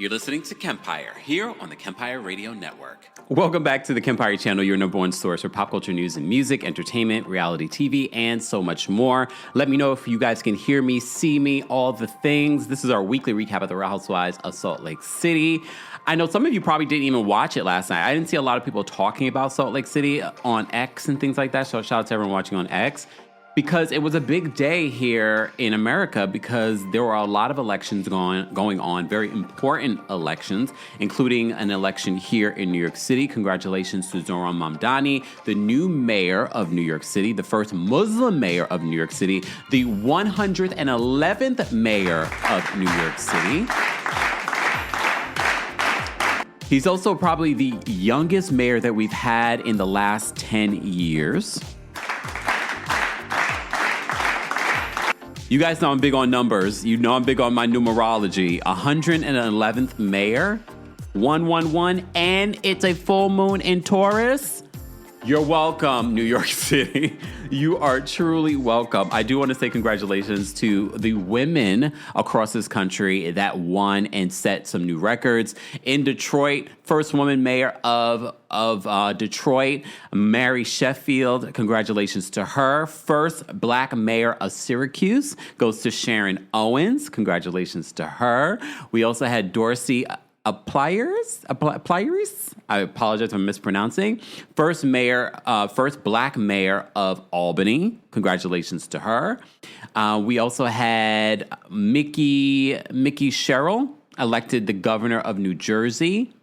You're listening to Kempire here on the Kempire Radio Network. Welcome back to the Kempire channel, your number one source for pop culture news and music, entertainment, reality TV, and so much more. Let me know if you guys can hear me, see me, all the things. This is our weekly recap of the Housewives of Salt Lake City. I know some of you probably didn't even watch it last night. I didn't see a lot of people talking about Salt Lake City on X and things like that. So shout out to everyone watching on X. Because it was a big day here in America because there were a lot of elections going on, very important elections, including an election here in New York City. Congratulations to Zohran Mamdani, the new mayor of New York City, the first Muslim mayor of New York City, the 111th mayor of New York City. He's also probably the youngest mayor that we've had in the last 10 years. You guys know I'm big on numbers. You know I'm big on my numerology. 111th mayor, 111, and it's a full moon in Taurus. You're welcome, New York City. You are truly welcome. I do want to say congratulations to the women across this country that won and set some new records. In Detroit, first woman mayor of Detroit, Mary Sheffield. Congratulations to her. First black mayor of Syracuse goes to Sharon Owens. Congratulations to her. We also had Dorsey Pliers. I apologize if I'm mispronouncing. First black mayor of Albany. Congratulations to her. We also had Mickey Sherrill elected the governor of New Jersey.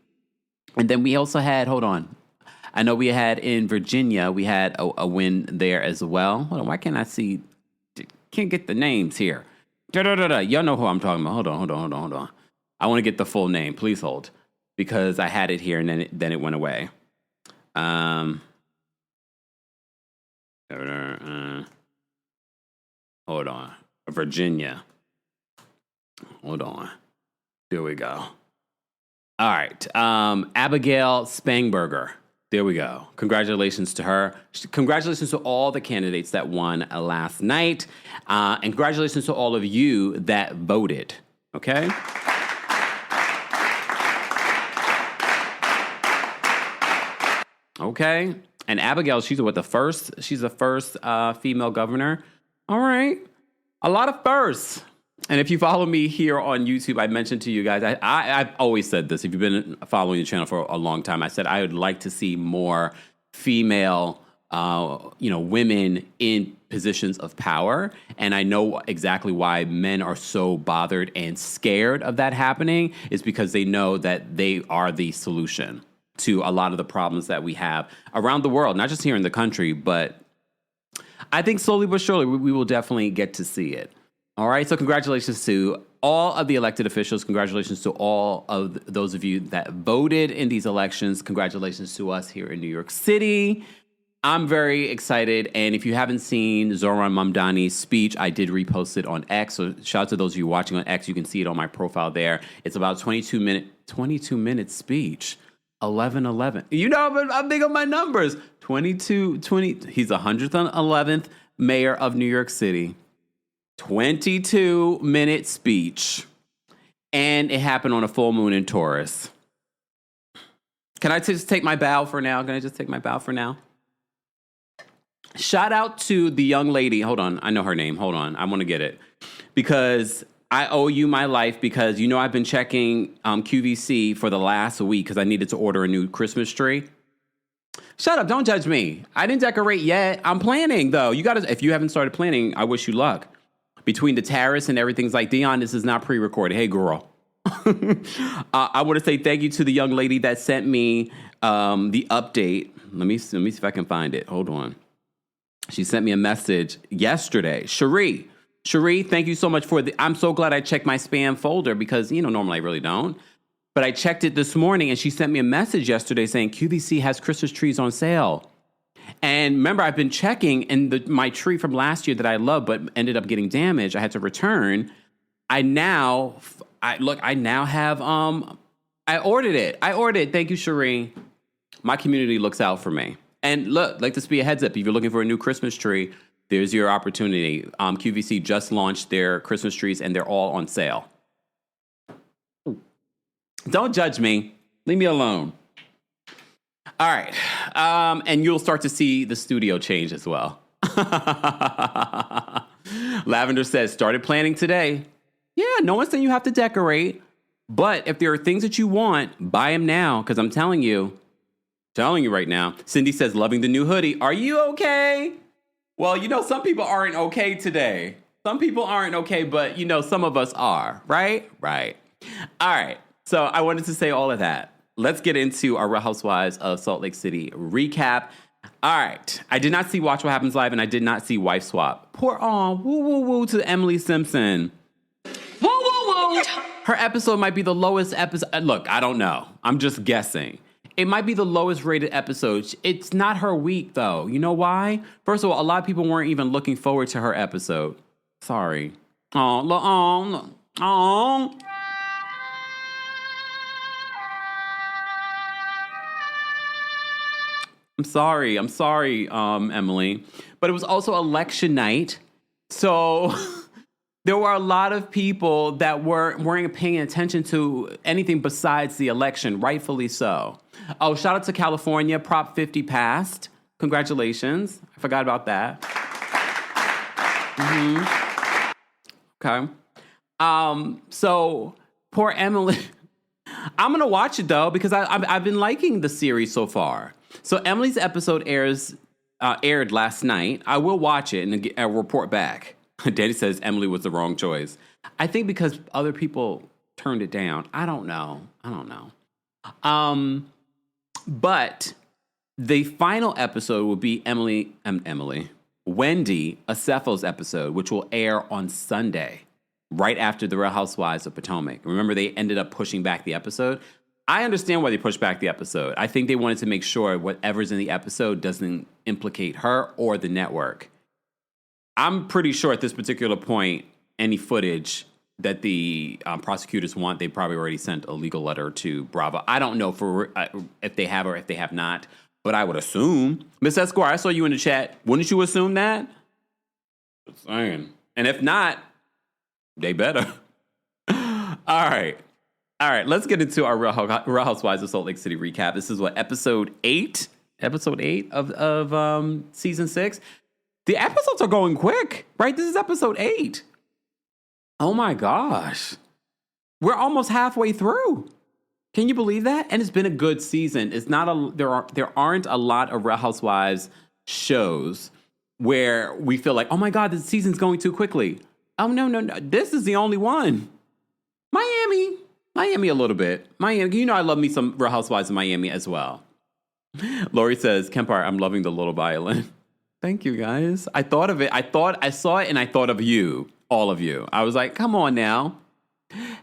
And then we also had, I know we had in Virginia, we had a win there as well. Hold on, why can't I see? Can't get the names here. Y'all know who I'm talking about. Hold on. I want to get the full name. Please hold. Because I had it here and then it went away. Hold on. Virginia. Hold on. There we go. All right. Abigail Spangberger. There we go. Congratulations to her. Congratulations to all the candidates that won last night. And congratulations to all of you that voted. Okay? Okay. And Abigail, she's the first female governor. All right. A lot of firsts. And if you follow me here on YouTube, I mentioned to you guys, I've always said this. If you've been following the channel for a long time, I said I would like to see more female, women in positions of power. And I know exactly why men are so bothered and scared of that happening is because they know that they are the solution to a lot of the problems that we have around the world, not just here in the country, but I think slowly but surely we will definitely get to see it. All right, so congratulations to all of the elected officials. Congratulations to all of those of you that voted in these elections. Congratulations to us here in New York City. I'm very excited, and if you haven't seen Zohran Mamdani's speech, I did repost it on X, so shout out to those of you watching on X. You can see it on my profile there. It's about a 22-minute speech. 11. You know, I'm big on my numbers. 20. He's 111th mayor of New York City. 22-minute speech. And it happened on a full moon in Taurus. Can I just take my bow for now? Shout out to the young lady. Hold on. I know her name. Hold on. I want to get it. Because I owe you my life because, I've been checking QVC for the last week because I needed to order a new Christmas tree. Shut up. Don't judge me. I didn't decorate yet. I'm planning, though. If you haven't started planning, I wish you luck. Between the terrace and everything's like, Dion, this is not pre-recorded. Hey, girl. I want to say thank you to the young lady that sent me the update. Let me see if I can find it. Hold on. She sent me a message yesterday. Cherie, thank you so much I'm so glad I checked my spam folder because, normally I really don't. But I checked it this morning and she sent me a message yesterday saying QVC has Christmas trees on sale. And remember, I've been checking and my tree from last year that I love but ended up getting damaged. I had to return. I ordered it. Thank you, Cherie. My community looks out for me. And look, like this be a heads up. If you're looking for a new Christmas tree, there's your opportunity. QVC just launched their Christmas trees and they're all on sale. Don't judge me. Leave me alone. All right. And you'll start to see the studio change as well. Lavender says, started planning today. Yeah, no one's saying you have to decorate. But if there are things that you want, buy them now. Because I'm telling you right now. Cindy says, loving the new hoodie. Are you okay? Well, some people aren't okay today. Some people aren't okay, but, some of us are. Right? Right. All right. So I wanted to say all of that. Let's get into our Real Housewives of Salt Lake City recap. All right. I did not see Watch What Happens Live, and I did not see Wife Swap. Woo to Emily Simpson. Woo. Her episode might be the lowest episode. Look, I don't know. I'm just guessing. It might be the lowest rated episode. It's not her week, though. You know why? First of all, a lot of people weren't even looking forward to her episode. Sorry. Oh. I'm sorry, Emily. But it was also election night. So there were a lot of people that weren't paying attention to anything besides the election, rightfully so. Oh, shout out to California. Prop 50 passed. Congratulations. I forgot about that. Okay. So poor Emily. I'm going to watch it, though, because I've been liking the series so far. So Emily's episode aired last night. I will watch it and I'll report back. Danny says Emily was the wrong choice. I think because other people turned it down. I don't know. But the final episode will be Wendy Acefo's episode, which will air on Sunday, right after the Real Housewives of Potomac. Remember, they ended up pushing back the episode. I understand why they pushed back the episode. I think they wanted to make sure whatever's in the episode doesn't implicate her or the network. I'm pretty sure at this particular point, any footage that the prosecutors want, they probably already sent a legal letter to Bravo. I don't know if they have or if they have not, but I would assume. Miss Esquire, I saw you in the chat. Wouldn't you assume that? Just saying. And if not, they better. All right, let's get into our Real Housewives of Salt Lake City recap. This is episode 8 of season 6. The episodes are going quick, right? This is episode 8. Oh my gosh. We're almost halfway through. Can you believe that? And it's been a good season. It's not there aren't a lot of Real Housewives shows where we feel like, oh my God, the season's going too quickly. Oh no. This is the only one. Miami a little bit. Miami, I love me some Real Housewives of Miami as well. Lori says, Kempire, I'm loving the little violin. Thank you, guys. I thought of it. I saw it and I thought of you, all of you. I was like, come on now.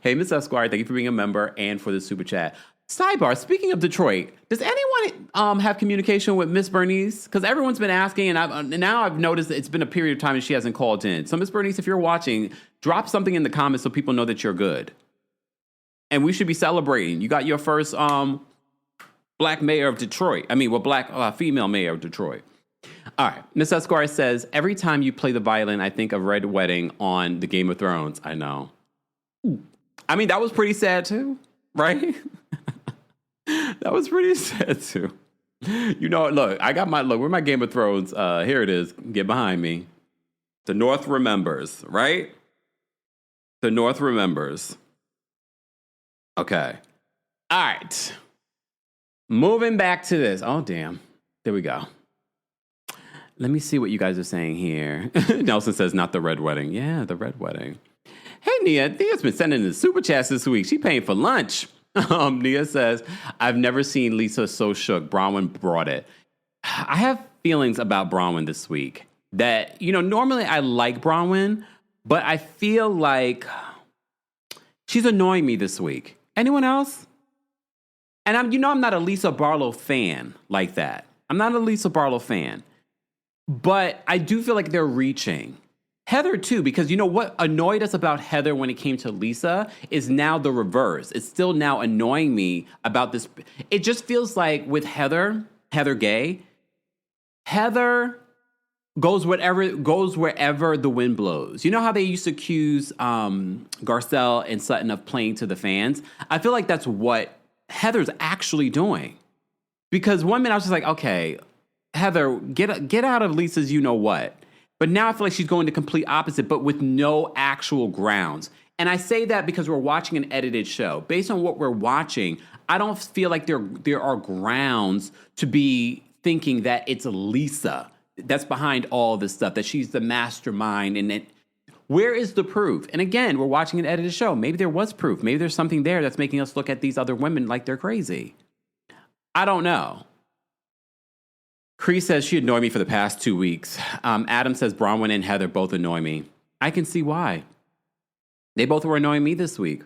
Hey, Miss Esquire, thank you for being a member and for the super chat. Sidebar, speaking of Detroit, does anyone have communication with Miss Bernice? Because everyone's been asking, and now I've noticed that it's been a period of time and she hasn't called in. So, Miss Bernice, if you're watching, drop something in the comments so people know that you're good. And we should be celebrating. You got your first black mayor of Detroit. Black female mayor of Detroit. All right. Miss Esquire says, every time you play the violin, I think of Red Wedding on the Game of Thrones. I know. That was pretty sad too, right? That was pretty sad too. Look, where my Game of Thrones? Here it is. Get behind me. The North remembers, right? The North remembers. Okay. All right. Moving back to this. Oh, damn. There we go. Let me see what you guys are saying here. Nelson says, not the Red Wedding. Yeah, the Red Wedding. Hey, Nia. Nia's been sending the super chats this week. She paying for lunch. Nia says, I've never seen Lisa so shook. Bronwyn brought it. I have feelings about Bronwyn this week that, normally I like Bronwyn, but I feel like she's annoying me this week. Anyone else? And I'm not a Lisa Barlow fan like that. I'm not a Lisa Barlow fan. But I do feel like they're reaching. Heather, too, because what annoyed us about Heather when it came to Lisa is now the reverse. It's still now annoying me about this. It just feels like with Heather Gay, Heather goes wherever the wind blows. You know how they used to accuse Garcelle and Sutton of playing to the fans? I feel like that's what Heather's actually doing. Because one minute I was just like, okay, Heather, get out of Lisa's you know what. But now I feel like she's going the complete opposite, but with no actual grounds. And I say that because we're watching an edited show. Based on what we're watching, I don't feel like there are grounds to be thinking that it's Lisa that's behind all this stuff, that she's the mastermind. And where is the proof? And again, we're watching an edited show. Maybe there was proof. Maybe there's something there that's making us look at these other women like they're crazy. I don't know. Cree says she annoyed me for the past 2 weeks. Adam says Bronwyn and Heather both annoy me. I can see why. They both were annoying me this week.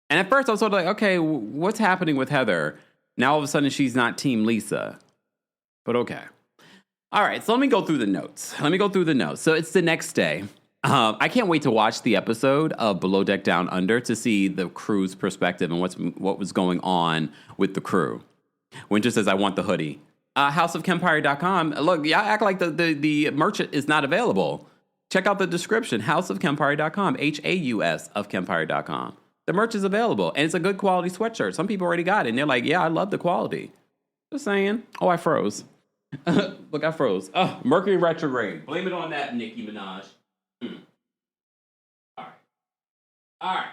And at first I was sort of like, okay, what's happening with Heather? Now all of a sudden she's not Team Lisa. But okay. All right, so let me go through the notes. So it's the next day. I can't wait to watch the episode of Below Deck Down Under to see the crew's perspective and what was going on with the crew. Winter says, I want the hoodie. Houseofkempire.com. Look, y'all act like the merch is not available. Check out the description, houseofkempire.com, HAUS of Kempire.com. The merch is available, and it's a good quality sweatshirt. Some people already got it, and they're like, yeah, I love the quality. Just saying. Oh, I froze. Look, I froze. Oh, Mercury retrograde. Blame it on that, Nicki Minaj. All right.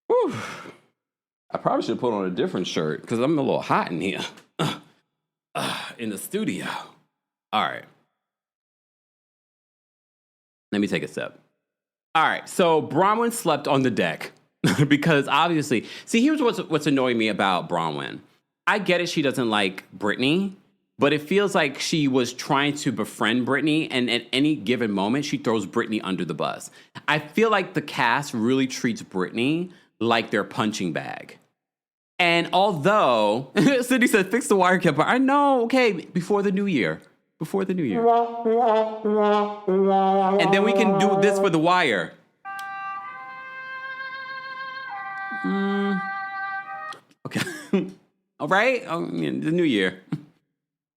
Whew. I probably should put on a different shirt because I'm a little hot in here. In the studio. All right. Let me take a sip. All right. So Bronwyn slept on the deck because obviously, see, here's what's annoying me about Bronwyn. I get it. She doesn't like Britani, but it feels like she was trying to befriend Britani, and at any given moment, she throws Britani under the bus. I feel like the cast really treats Britani like their punching bag. And although, Cindy said, fix the wire, Kempire. I know, okay, before the new year. And then we can do this for the wire. Okay. All right? The new year.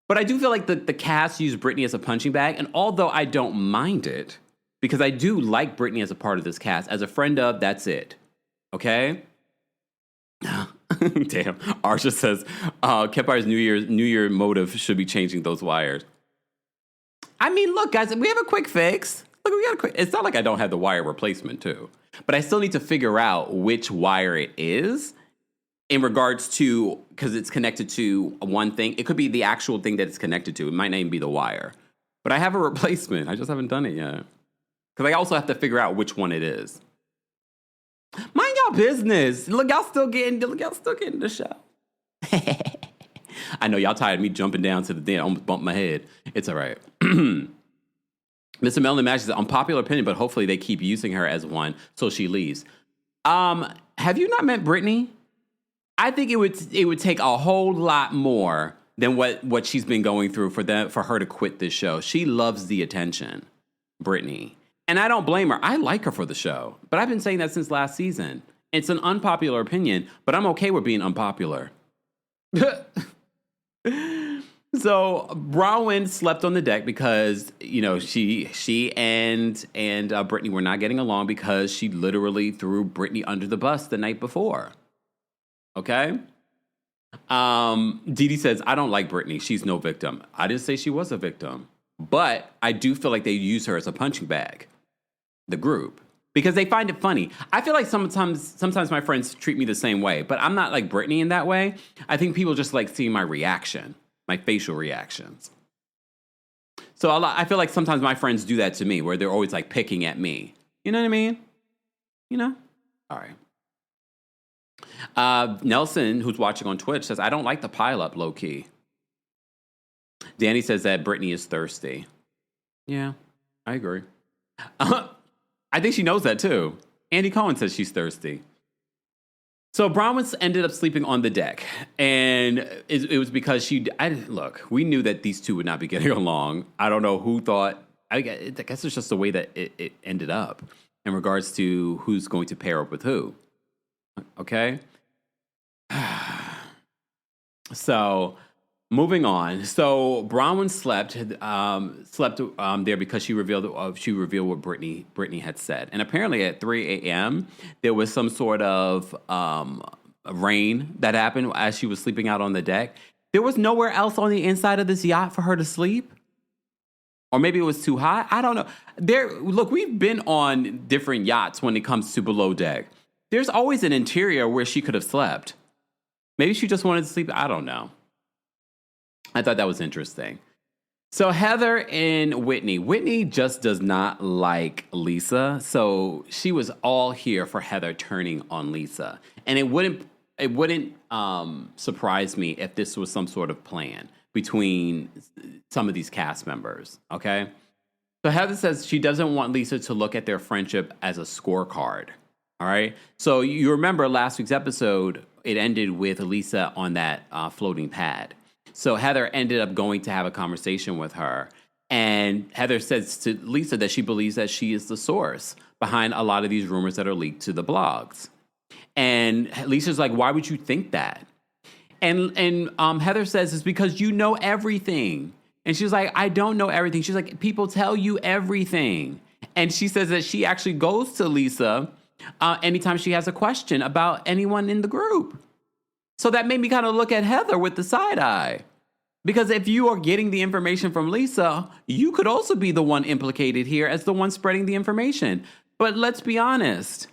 But I do feel like the cast used Britani as a punching bag. And although I don't mind it, because I do like Britani as a part of this cast, as a friend of, that's it. Okay? Damn. Arsha says, Kempire's New Year motive should be changing those wires. I mean, look, guys, we have a quick fix. Look, we got a quick. It's not like I don't have the wire replacement, too. But I still need to figure out which wire it is in regards to, because it's connected to one thing. It could be the actual thing that it's connected to. It might not even be the wire. But I have a replacement. I just haven't done it yet. Because I also have to figure out which one it is. Mind y'all business. Look, y'all still getting the show. I know y'all tired of me jumping down to the thing. I almost bumped my head. It's all right. Mr. Melon Match says, unpopular opinion, but hopefully they keep using her as one so she leaves. Have you not met Britani? I think it would take a whole lot more than what she's been going through for her to quit this show. She loves the attention, Britani. And I don't blame her. I like her for the show. But I've been saying that since last season. It's an unpopular opinion, but I'm okay with being unpopular. So Bronwyn slept on the deck because, she and Britani were not getting along because she literally threw Britani under the bus the night before. Okay? Dee Dee says, I don't like Britani. She's no victim. I didn't say she was a victim. But I do feel like they use her as a punching bag. The group. Because they find it funny. I feel like sometimes my friends treat me the same way. But I'm not like Britani in that way. I think people just like seeing my reaction. My facial reactions. So I feel like sometimes my friends do that to me. Where they're always like picking at me. You know what I mean? All right. Nelson, who's watching on Twitch, says, I don't like the pileup, low-key. Danny says that Britani is thirsty. Yeah, I agree. I think she knows that, too. Andy Cohen says she's thirsty. So Bronwyn ended up sleeping on the deck. And it was because look, we knew that these two would not be getting along. I don't know who thought. I guess it's just the way that it ended up in regards to who's going to pair up with who. Okay? So moving on. So Bronwyn slept there because she revealed what Britani had said. And apparently at 3 a.m. there was some sort of rain that happened as she was sleeping out on the deck. There was nowhere else on the inside of this yacht for her to sleep. Or maybe it was too hot. I don't know. Look, we've been on different yachts when it comes to below deck. There's always an interior where she could have slept. Maybe she just wanted to sleep. I don't know. I thought that was interesting. So Heather and Whitney just does not like Lisa. So she was all here for Heather turning on Lisa. And it wouldn't surprise me if this was some sort of plan between some of these cast members, okay? So Heather says she doesn't want Lisa to look at their friendship as a scorecard, all right? So you remember last week's episode, it ended with Lisa on that floating pad. So Heather ended up going to have a conversation with her. And Heather says to Lisa that she believes that she is the source behind a lot of these rumors that are leaked to the blogs. And Lisa's like, why would you think that? And Heather says it's because you know everything. And she's like, I don't know everything. She's like, people tell you everything. And she says that she actually goes to Lisa anytime she has a question about anyone in the group. So that made me kind of look at Heather with the side eye. Because if you are getting the information from Lisa, you could also be the one implicated here as the one spreading the information. But let's be honest.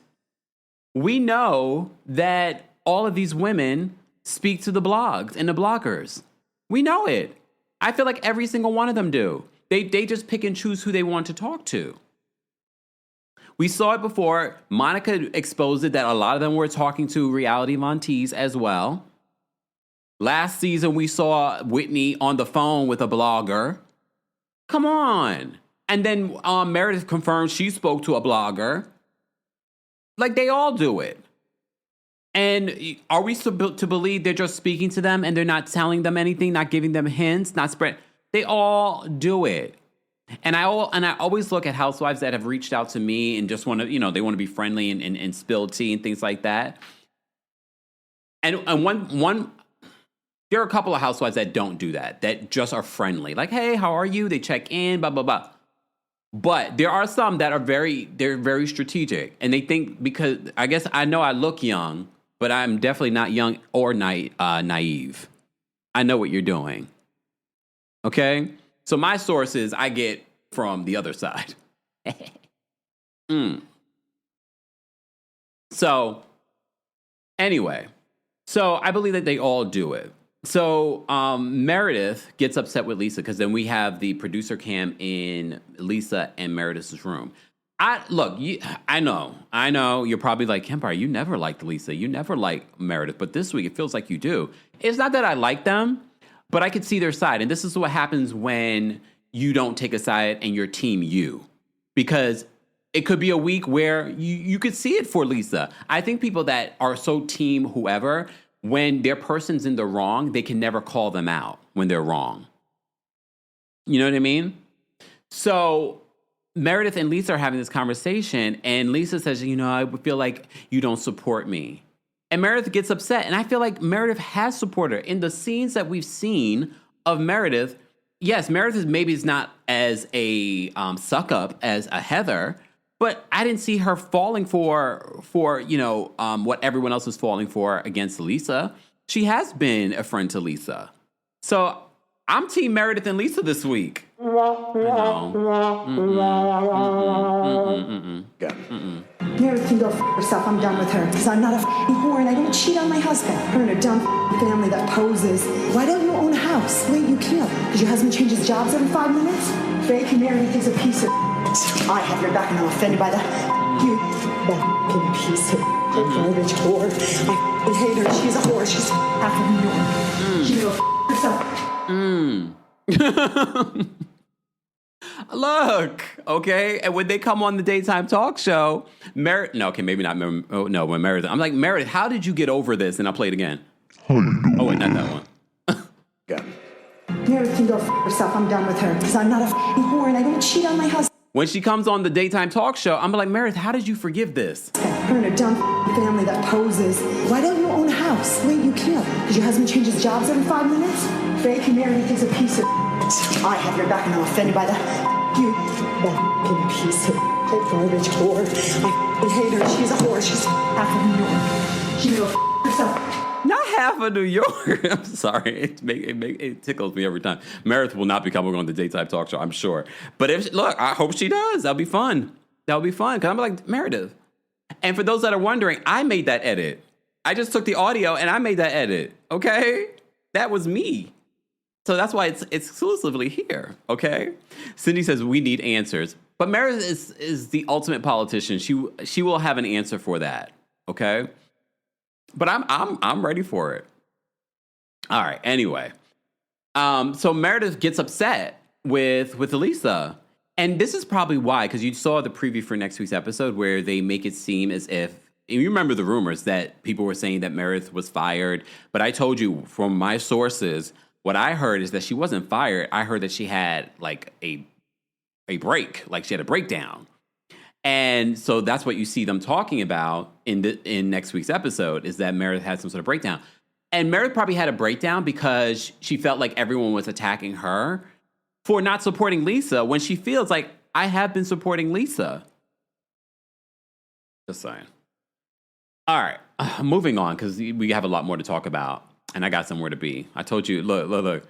We know that all of these women speak to the blogs and the bloggers. We know it. I feel like every single one of them do. They just pick and choose who they want to talk to. We saw it before. Monica exposed it that a lot of them were talking to reality Montees as well. Last season, we saw Whitney on the phone with a blogger. Come on. And then Meredith confirmed she spoke to a blogger. Like, they all do it. And are we to believe they're just speaking to them and they're not telling them anything, not giving them hints, not spread? They all do it. And I always look at housewives that have reached out to me and just want to, they want to be friendly and spill tea and things like that. And one, there are a couple of housewives that don't do that just are friendly. Like, hey, how are you? They check in, blah, blah, blah. But there are some that they're very strategic. And they think, because I guess I know I look young, but I'm definitely not young or naive. I know what you're doing. Okay? So my sources I get from the other side. So anyway, so I believe that they all do it. So Meredith gets upset with Lisa because then we have the producer cam in Lisa and Meredith's room. I know you're probably like, Kempire, you never liked Lisa. You never liked Meredith. But this week it feels like you do. It's not that I like them, but I could see their side. And this is what happens when you don't take a side and you're team you. Because it could be a week where you could see it for Lisa. I think people that are so team whoever, when their person's in the wrong, they can never call them out when they're wrong. You know what I mean? So Meredith and Lisa are having this conversation, and Lisa says, I feel like you don't support me. And Meredith gets upset, and I feel like Meredith has supported her. In the scenes that we've seen of Meredith, yes, Meredith maybe is not as a suck-up as a Heather, but I didn't see her falling for what everyone else is falling for against Lisa. She has been a friend to Lisa. So I'm team Meredith and Lisa this week. I know. Meredith can go f*** herself. I'm done with her. Because I'm not a f***ing whore and I don't cheat on my husband. Her and a dumb f***ing family that poses. Why don't you own a house? Wait, you can't. Because your husband changes jobs every 5 minutes? Fake Meredith is a piece of I have your back and I'm offended by that. You, that f***ing piece of garbage whore. I f***ing hate her. She's a whore. She's half of New York. She can go f*** herself. Look, okay? And when they come on the daytime talk show, when Meredith, I'm like, Meredith, how did you get over this? And I'll play it again. Oh, wait, not that one. Meredith can go f*** herself. I'm done with her. Because I'm not a f***ing whore and I don't cheat on my husband. When she comes on the daytime talk show, I'm like, Meredith, how did you forgive this? Her and a dumb family that poses. Why don't you own a house? Wait, you can't. Because your husband changes jobs every 5 minutes? Fake Meredith is a piece of I have your back and I'm offended by that. You that piece of garbage whore. I hate her. She's a whore. She's half of New York. She can go herself. Not half of New York. I'm sorry. It tickles me every time. Meredith will not be coming on the daytime talk show, I'm sure. But look, I hope she does. That'll be fun. That'll be fun. Because I'm like, Meredith. And for those that are wondering, I made that edit. I just took the audio and I made that edit. Okay? That was me. So that's why it's exclusively here. Okay? Cindy says, we need answers. But Meredith is the ultimate politician. She will have an answer for that. Okay? But I'm ready for it. All right. Anyway, so Meredith gets upset with Elisa, and this is probably why, because you saw the preview for next week's episode where they make it seem as if you remember the rumors that people were saying that Meredith was fired. But I told you from my sources, what I heard is that she wasn't fired. I heard that she had like a break, like she had a breakdown. And so that's what you see them talking about in next week's episode, is that Meredith had some sort of breakdown. And Meredith probably had a breakdown because she felt like everyone was attacking her for not supporting Lisa when she feels like, I have been supporting Lisa. Just saying. All right, moving on, because we have a lot more to talk about. And I got somewhere to be. I told you, look.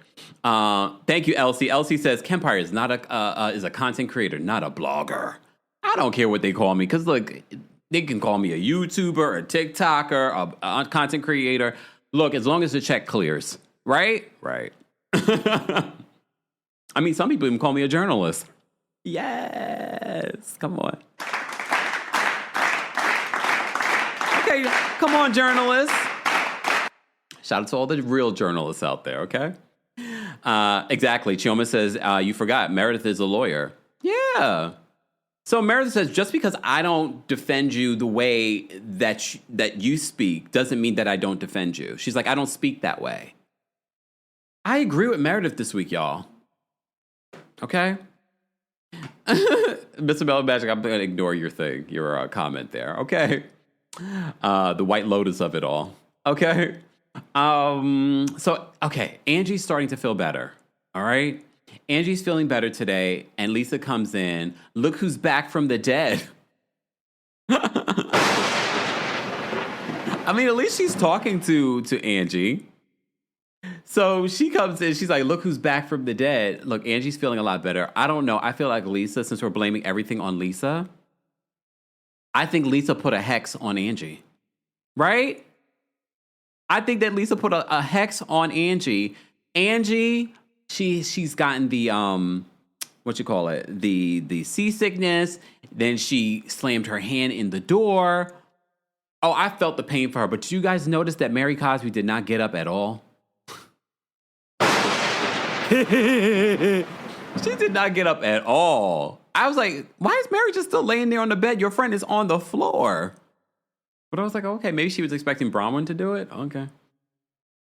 Thank you, Elsie. Elsie says, Kempire is not is a content creator, not a blogger. I don't care what they call me, because look, they can call me a YouTuber, a TikToker, a content creator. Look, as long as the check clears, right? Right. I mean, some people even call me a journalist. Yes, come on. Okay, come on, journalists. Shout out to all the real journalists out there, okay? Exactly. Chioma says, you forgot, Meredith is a lawyer. Yeah. So Meredith says, just because I don't defend you the way that you speak doesn't mean that I don't defend you. She's like, I don't speak that way. I agree with Meredith this week, y'all. Okay? Mr. Mellow Magic, I'm going to ignore your comment there. Okay? The White Lotus of it all. Okay? Okay, Angie's starting to feel better. All right? Angie's feeling better today, and Lisa comes in. Look who's back from the dead. I mean, at least she's talking to Angie. So she comes in, she's like, look who's back from the dead. Look, Angie's feeling a lot better. I don't know. I feel like Lisa, since we're blaming everything on Lisa, I think Lisa put a hex on Angie. Right? I think that Lisa put a hex on Angie. Angie, she's gotten the the seasickness. Then she slammed her hand in the door. Oh, I felt the pain for her. But did you guys notice that Mary Cosby did not get up at all? She did not get up at all. I was like, why is Mary just still laying there on the bed? Your friend is on the floor. But I was like, okay, maybe she was expecting Bronwyn to do it. Okay.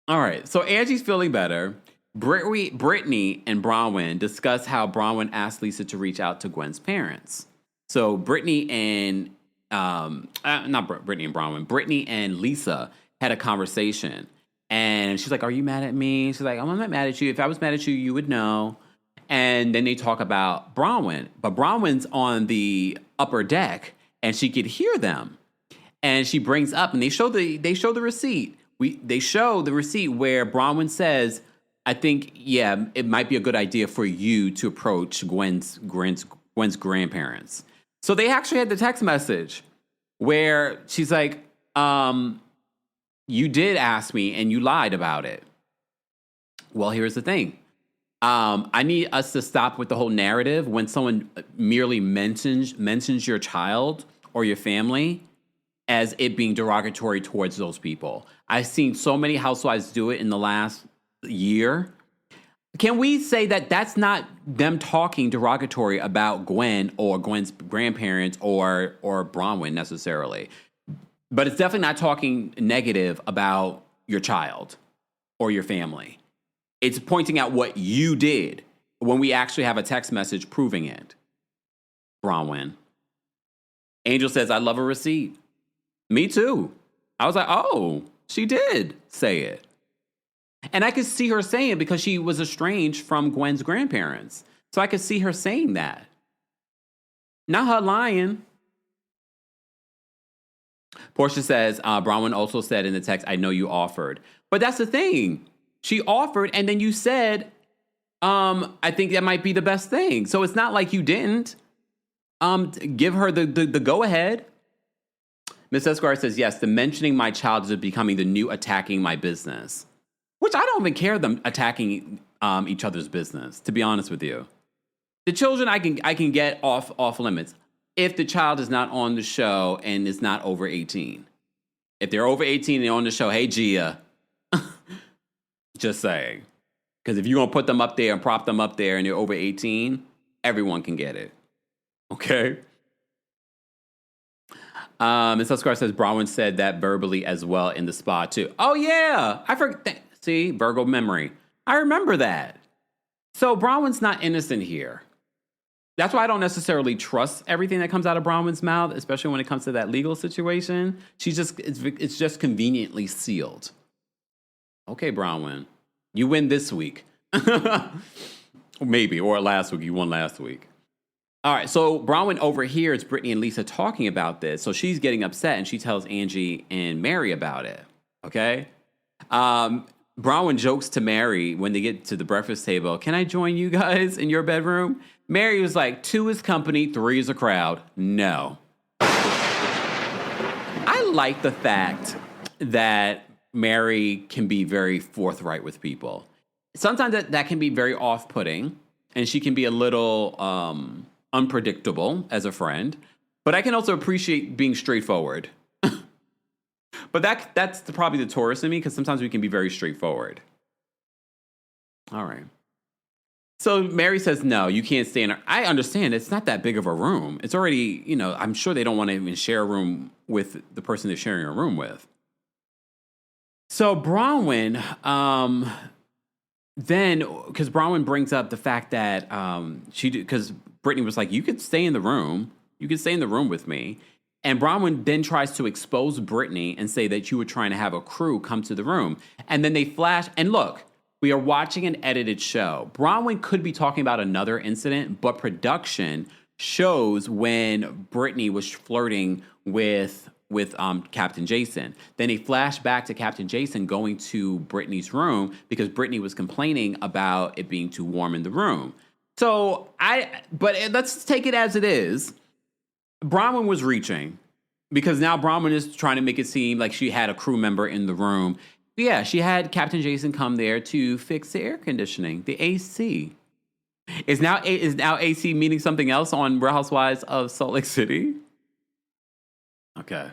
All right. So Angie's feeling better. Brittany and Bronwyn discuss how Bronwyn asked Lisa to reach out to Gwen's parents. So Brittany and Brittany and Lisa had a conversation. And she's like, are you mad at me? She's like, I'm not mad at you. If I was mad at you, you would know. And then they talk about Bronwyn. But Bronwyn's on the upper deck, and she could hear them. And she brings up, and they show the receipt. They show the receipt where Bronwyn says, I think, yeah, it might be a good idea for you to approach Gwen's grandparents. So they actually had the text message where she's like, you did ask me and you lied about it. Well, here's the thing. I need us to stop with the whole narrative when someone merely mentions your child or your family as it being derogatory towards those people. I've seen so many housewives do it in the last year. Can we say that that's not them talking derogatory about Gwen or Gwen's grandparents or Bronwyn necessarily? But it's definitely not talking negative about your child or your family. It's pointing out what you did when we actually have a text message proving it. Bronwyn. Angel says, I love a receipt. Me too. I was like, oh, she did say it. And I could see her saying it because she was estranged from Gwen's grandparents. So I could see her saying that. Not her lying. Portia says, Bronwyn also said in the text, I know you offered. But that's the thing. She offered, and then you said, I think that might be the best thing. So it's not like you didn't give her the go-ahead. Miss Esquire says, yes, the mentioning my child is becoming the new attacking my business. Which I don't even care them attacking each other's business, to be honest with you. The children I can get off limits if the child is not on the show and is not over 18. If they're over 18 and they're on the show, hey, Gia. Just saying. Because if you're going to put them up there and prop them up there and they're over 18, everyone can get it. Okay? Ms. Esquire says, Bronwyn said that verbally as well in the spa, too. Oh, yeah. I forgot. See, Virgo memory. I remember that. So Bronwyn's not innocent here. That's why I don't necessarily trust everything that comes out of Bronwyn's mouth, especially when it comes to that legal situation. It's just conveniently sealed. Okay, Bronwyn, you win this week. Maybe, or last week. You won last week. All right, so Bronwyn overhears Brittany and Lisa talking about this. So she's getting upset, and she tells Angie and Mary about it. Okay? Bronwyn jokes to Mary when they get to the breakfast table, can I join you guys in your bedroom? Mary was like, 2 is company, 3 is a crowd. No. I like the fact that Mary can be very forthright with people. Sometimes that can be very off-putting, and she can be a little unpredictable as a friend. But I can also appreciate being straightforward. But that's probably the Taurus in me, because sometimes we can be very straightforward. All right. So Mary says, no, you can't stay in her. I understand. It's not that big of a room. It's already, I'm sure they don't want to even share a room with the person they're sharing a room with. So Bronwyn, then, because Bronwyn brings up the fact that because Brittany was like, you could stay in the room. You could stay in the room with me. And Bronwyn then tries to expose Brittany and say that you were trying to have a crew come to the room. And then they flash. And look, we are watching an edited show. Bronwyn could be talking about another incident, but production shows when Brittany was flirting with Captain Jason. Then they flash back to Captain Jason going to Brittany's room because Brittany was complaining about it being too warm in the room. But let's take it as it is. Bronwyn was reaching because now Bronwyn is trying to make it seem like she had a crew member in the room. Yeah, she had Captain Jason come there to fix the air conditioning, the AC. Is now AC meaning something else on Real Housewives of Salt Lake City? Okay.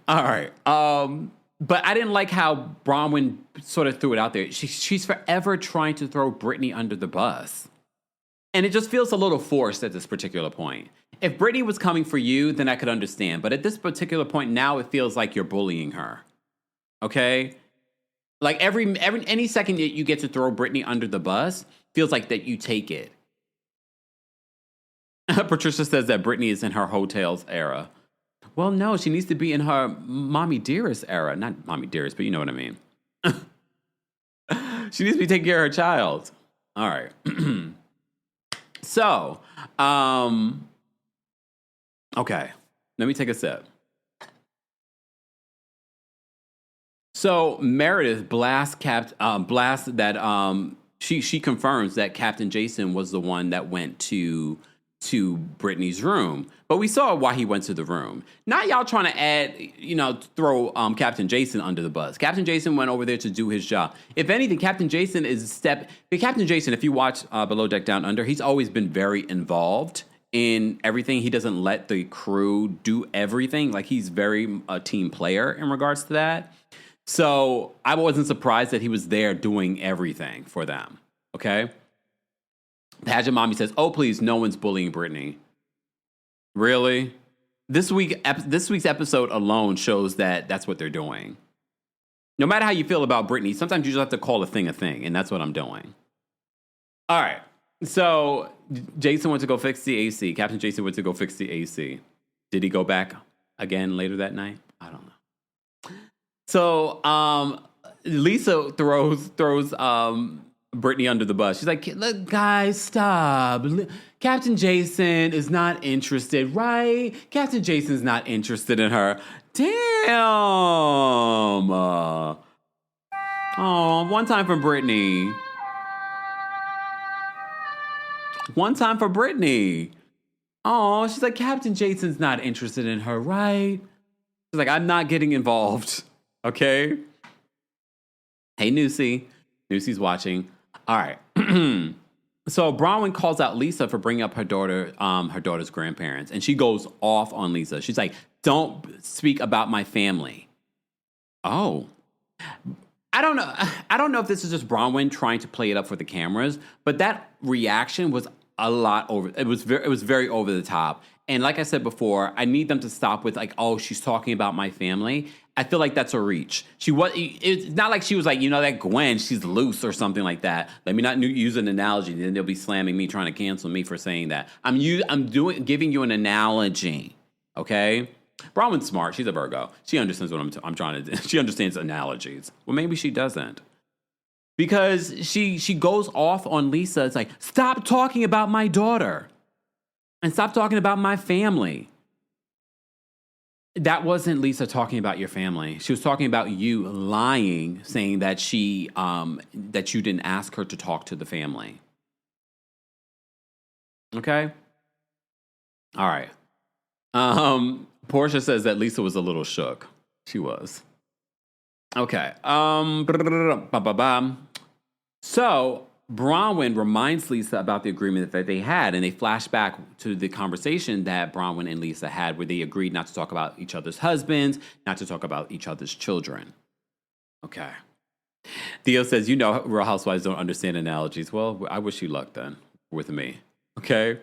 All right. But I didn't like how Bronwyn sort of threw it out there. She's forever trying to throw Brittany under the bus. And it just feels a little forced at this particular point. If Brittany was coming for you, then I could understand. But at this particular point now, it feels like you're bullying her. Okay? Like any second that you get to throw Brittany under the bus, feels like that you take it. Patricia says that Brittany is in her hotels era. Well, no, she needs to be in her mommy dearest era. Not mommy dearest, but you know what I mean. She needs to be taking care of her child. All right. So, okay. Let me take a sip. So Meredith blasts that she confirms that Captain Jason was the one that went to Brittany's room. But we saw why he went to the room. Not y'all trying to throw Captain Jason under the bus. Captain Jason went over there to do his job. If anything, Captain Jason, if you watch Below Deck Down Under, he's always been very involved in everything. He doesn't let the crew do everything. Like, he's very a team player in regards to that. So I wasn't surprised that he was there doing everything for them. Okay? Pageant Mommy says, oh, please, no one's bullying Brittany. Really? This week's episode alone shows that that's what they're doing. No matter how you feel about Brittany, sometimes you just have to call a thing, and that's what I'm doing. All right. So Jason went to go fix the AC. Captain Jason went to go fix the AC. Did he go back again later that night? I don't know. So Lisa throws Brittany under the bus. She's like, "Look, guys, stop. Captain Jason is not interested, right? Captain Jason's not interested in her." Damn. One time for Brittany. One time for Brittany. Oh, she's like, Captain Jason's not interested in her, right? She's like, I'm not getting involved. Okay? Hey, Nusi. Nusi's watching. All right. So Bronwyn calls out Lisa for bringing up her daughter's grandparents. And she goes off on Lisa. She's like, don't speak about my family. Oh. I don't know if this is just Bronwyn trying to play it up for the cameras, but that reaction was a lot over. It was very over the top. And like I said before, I need them to stop with like, oh, she's talking about my family. I feel like that's a reach. It's not like she was like, that Gwen, she's loose or something like that. Let me not use an analogy. Then they'll be slamming me, trying to cancel me for saying that. I'm giving you an analogy. Okay. Bronwyn's smart. She's a Virgo. She understands what I'm trying to do. She understands analogies. Well, maybe she doesn't. Because she goes off on Lisa. It's like, stop talking about my daughter. And stop talking about my family. That wasn't Lisa talking about your family. She was talking about you lying, saying that that you didn't ask her to talk to the family. Okay? All right. Portia says that Lisa was a little shook. She was. Okay. So Bronwyn reminds Lisa about the agreement that they had, and they flash back to the conversation that Bronwyn and Lisa had where they agreed not to talk about each other's husbands, not to talk about each other's children. Okay. Theo says, Real Housewives don't understand analogies. Well, I wish you luck then with me. Okay.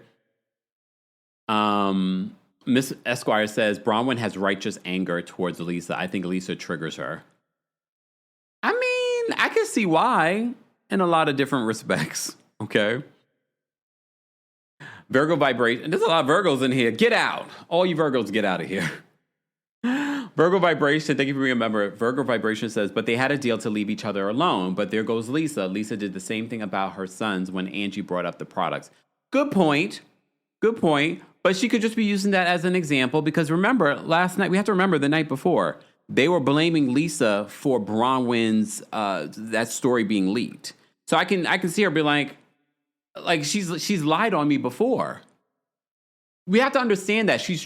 Miss Esquire says, Bronwyn has righteous anger towards Lisa. I think Lisa triggers her. I mean, I can see why in a lot of different respects. Okay. Virgo vibration. There's a lot of Virgos in here. Get out. All you Virgos, get out of here. Virgo vibration. Thank you for being a member. Virgo vibration says, but they had a deal to leave each other alone. But there goes Lisa. Lisa did the same thing about her sons when Angie brought up the products. Good point. Good point. But she could just be using that as an example because remember, last night, we have to remember the night before, they were blaming Lisa for Bronwyn's, that story being leaked. So I can see her be like she's lied on me before. We have to understand that she's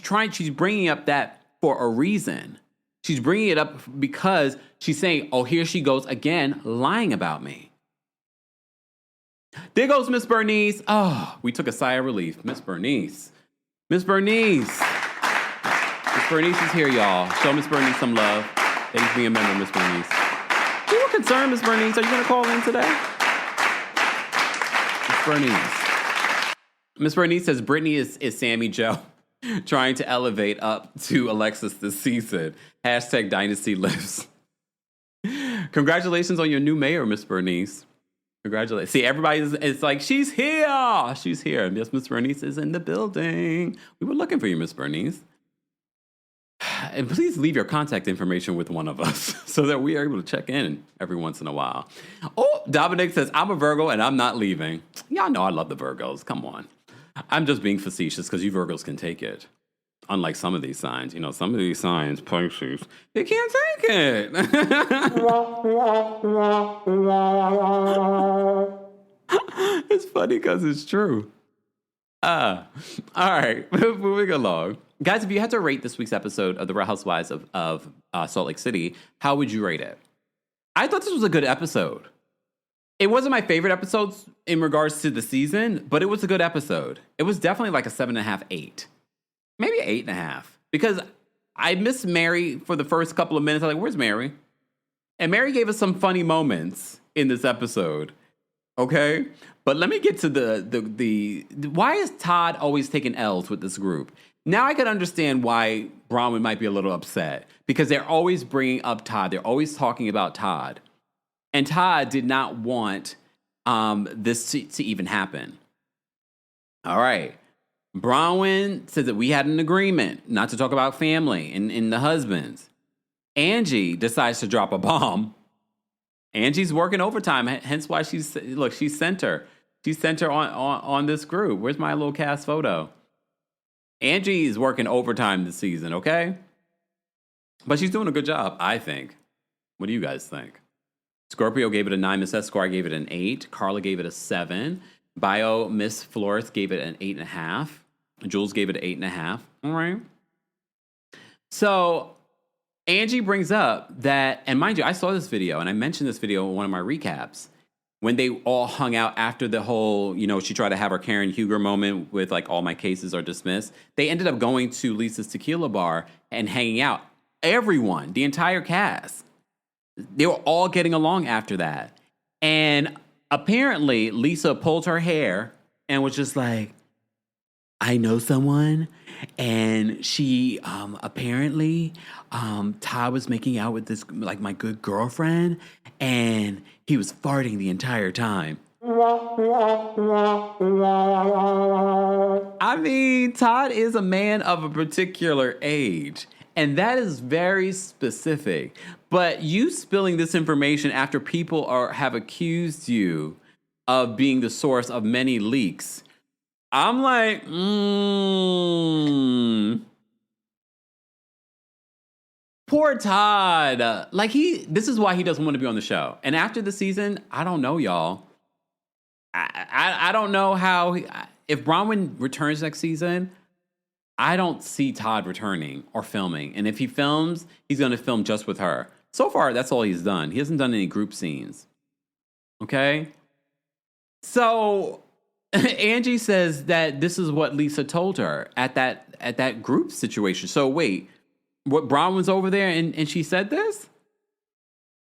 bringing up that for a reason. She's bringing it up because she's saying, oh, here she goes again, lying about me. There goes Miss Bernice. Oh, we took a sigh of relief. Miss Bernice. Miss Bernice. Miss Bernice is here, y'all. Show Miss Bernice some love. Thanks for being a member, Miss Bernice. You were concerned, Miss Bernice. Are you going to call in today? Miss Bernice. Miss Bernice says Brittany is Sammy Joe trying to elevate up to Alexis this season. Hashtag Dynasty lives. Congratulations on your new mayor, Miss Bernice. Congratulations. See, it's like, she's here. She's here. Yes, Miss Bernice is in the building. We were looking for you, Miss Bernice. And please leave your contact information with one of us so that we are able to check in every once in a while. Oh, Dominic says, I'm a Virgo and I'm not leaving. Y'all know I love the Virgos. Come on. I'm just being facetious because you Virgos can take it. Unlike some of these signs. Some of these signs, Pisces, they can't take it. It's funny because it's true. All right, moving along. Guys, if you had to rate this week's episode of The Real Housewives of Salt Lake City, how would you rate it? I thought this was a good episode. It wasn't my favorite episodes in regards to the season, but it was a good episode. It was definitely like a 7.5, 8. Maybe 8.5. Because I missed Mary for the first couple of minutes. I was like, where's Mary? And Mary gave us some funny moments in this episode. Okay? But let me get to the why is Todd always taking L's with this group? Now I can understand why Bronwyn might be a little upset. Because they're always bringing up Todd. They're always talking about Todd. And Todd did not want this to even happen. All right. Bronwyn says that we had an agreement not to talk about family and the husbands. Angie decides to drop a bomb. Angie's working overtime, hence why she sent her. She sent her on this group. Where's my little cast photo? Angie is working overtime this season, okay? But she's doing a good job, I think. What do you guys think? Scorpio gave it a 9. Miss Esquire gave it an 8. Carla gave it a 7. Bio Miss Flores gave it an 8.5. Jules gave it an 8.5. All right. So Angie brings up that, and mind you, I saw this video, and I mentioned this video in one of my recaps, when they all hung out after the whole, she tried to have her Karen Huger moment with like, all my cases are dismissed. They ended up going to Lisa's tequila bar and hanging out. Everyone, the entire cast, they were all getting along after that. And apparently Lisa pulled her hair and was just like, I know someone, and she apparently Todd was making out with this, like, my good girlfriend, and he was farting the entire time. I mean, Todd is a man of a particular age, and that is very specific. But you spilling this information after people have accused you of being the source of many leaks, I'm like, poor Todd. Like, this is why he doesn't want to be on the show. And after the season, I don't know, y'all. I don't know how, if Bronwyn returns next season, I don't see Todd returning or filming. And if he films, he's going to film just with her. So far, that's all he's done. He hasn't done any group scenes. Okay? So Angie says that this is what Lisa told her at that group situation. So wait, what, Bronwyn's over there and she said this?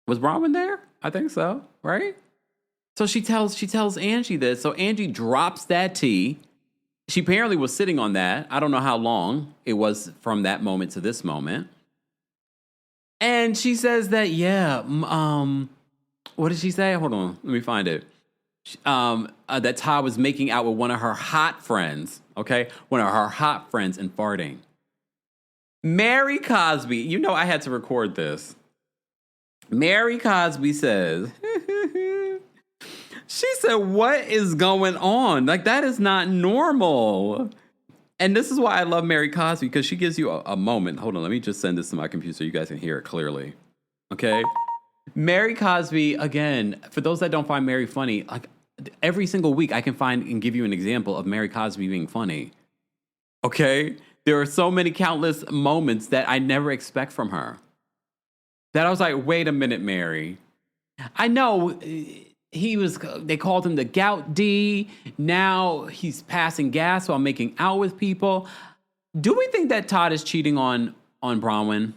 Was Bronwyn there? I think so, right? So she tells Angie this. So Angie drops that tea. She apparently was sitting on that. I don't know how long it was from that moment to this moment. And she says that, what did she say? Hold on, let me find it. That Todd was making out with one of her hot friends, okay? One of her hot friends and farting. Mary Cosby, I had to record this. Mary Cosby says, she said, what is going on? Like, that is not normal. And this is why I love Mary Cosby, because she gives you a moment. Hold on, let me just send this to my computer so you guys can hear it clearly. Okay? Mary Cosby, again, for those that don't find Mary funny, like, every single week I can find and give you an example of Mary Cosby being funny. Okay? There are so many countless moments that I never expect from her. That I was like, wait a minute, Mary. I know they called him the Gout D. Now he's passing gas while making out with people. Do we think that Todd is cheating on Bronwyn?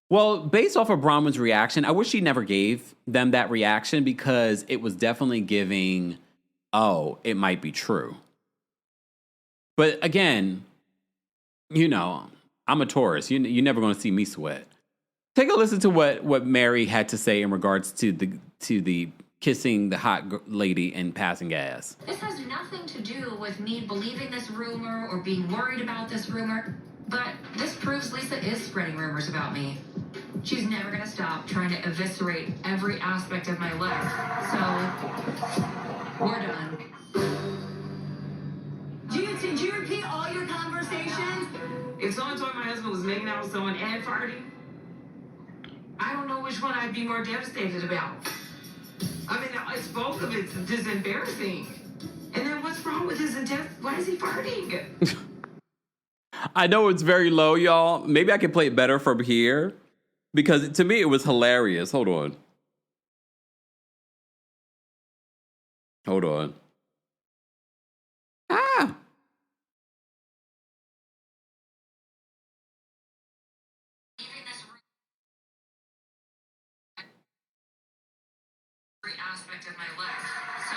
Well, based off of Bronwyn's reaction, I wish she never gave them that reaction, because it was definitely giving, oh, it might be true. But again, I'm a Taurus. You're never going to see me sweat. Take a listen to what Mary had to say in regards to the kissing the hot lady and passing gas. This has nothing to do with me believing this rumor or being worried about this rumor, but this proves Lisa is spreading rumors about me. She's never going to stop trying to eviscerate every aspect of my life. So, we're done. Did you repeat all your conversations? If someone told me my husband was making out with someone and farting, I don't know which one I'd be more devastated about. I mean, it's both of it's just embarrassing. And then what's wrong with his intent? Why is he farting? I know it's very low, y'all. Maybe I can play it better from here, because to me it was hilarious. Hold on. Ah. Every aspect of my life. So,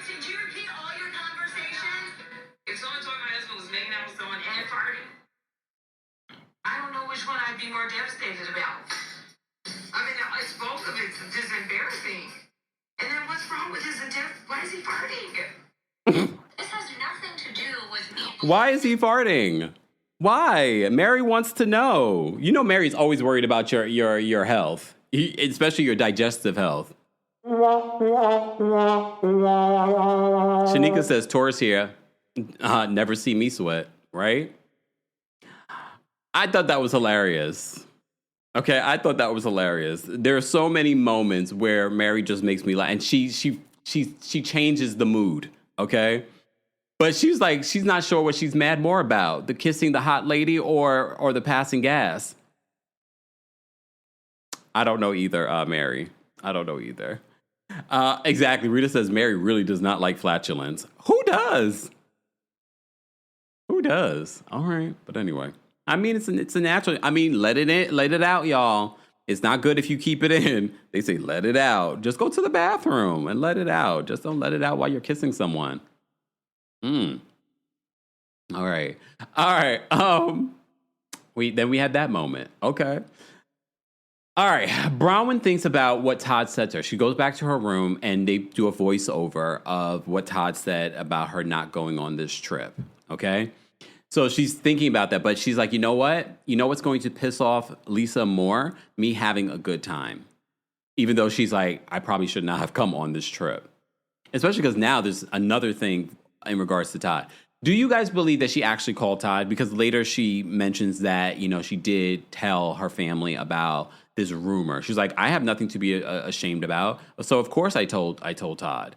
Did you repeat all your conversations? If someone told me my husband was making out with someone and farting, I don't know which one I'd be more devastated about. I mean, it's both of it's just embarrassing. And then what's wrong with his attempt? Why is he farting? This has nothing to do with me. Why is he farting? Why? Mary wants to know. You know Mary's always worried about your health, especially your digestive health. Shanika says, Taurus here. Never see me sweat, right? I thought that was hilarious. Okay, I thought that was hilarious. There are so many moments where Mary just makes me laugh, and she changes the mood, okay? But she's like, she's not sure what she's mad more about, the kissing the hot lady or the passing gas. I don't know either, Mary. I don't know either. Exactly. Rita says Mary really does not like flatulence. Who does? Who does? All right. But anyway, I mean, it's a natural. I mean, let it out, y'all. It's not good if you keep it in. They say let it out. Just go to the bathroom and let it out. Just don't let it out while you're kissing someone. All right. We had that moment. Okay. All right. Bronwyn thinks about what Todd said to her. She goes back to her room and they do a voiceover of what Todd said about her not going on this trip. Okay. So she's thinking about that, but she's like, you know what? You know what's going to piss off Lisa more? Me having a good time. Even though she's like, I probably should not have come on this trip. Especially because now there's another thing in regards to Todd. Do you guys believe that she actually called Todd? Because later she mentions that, you know, she did tell her family about this rumor. She's like, I have nothing to be ashamed about. So of course I told Todd.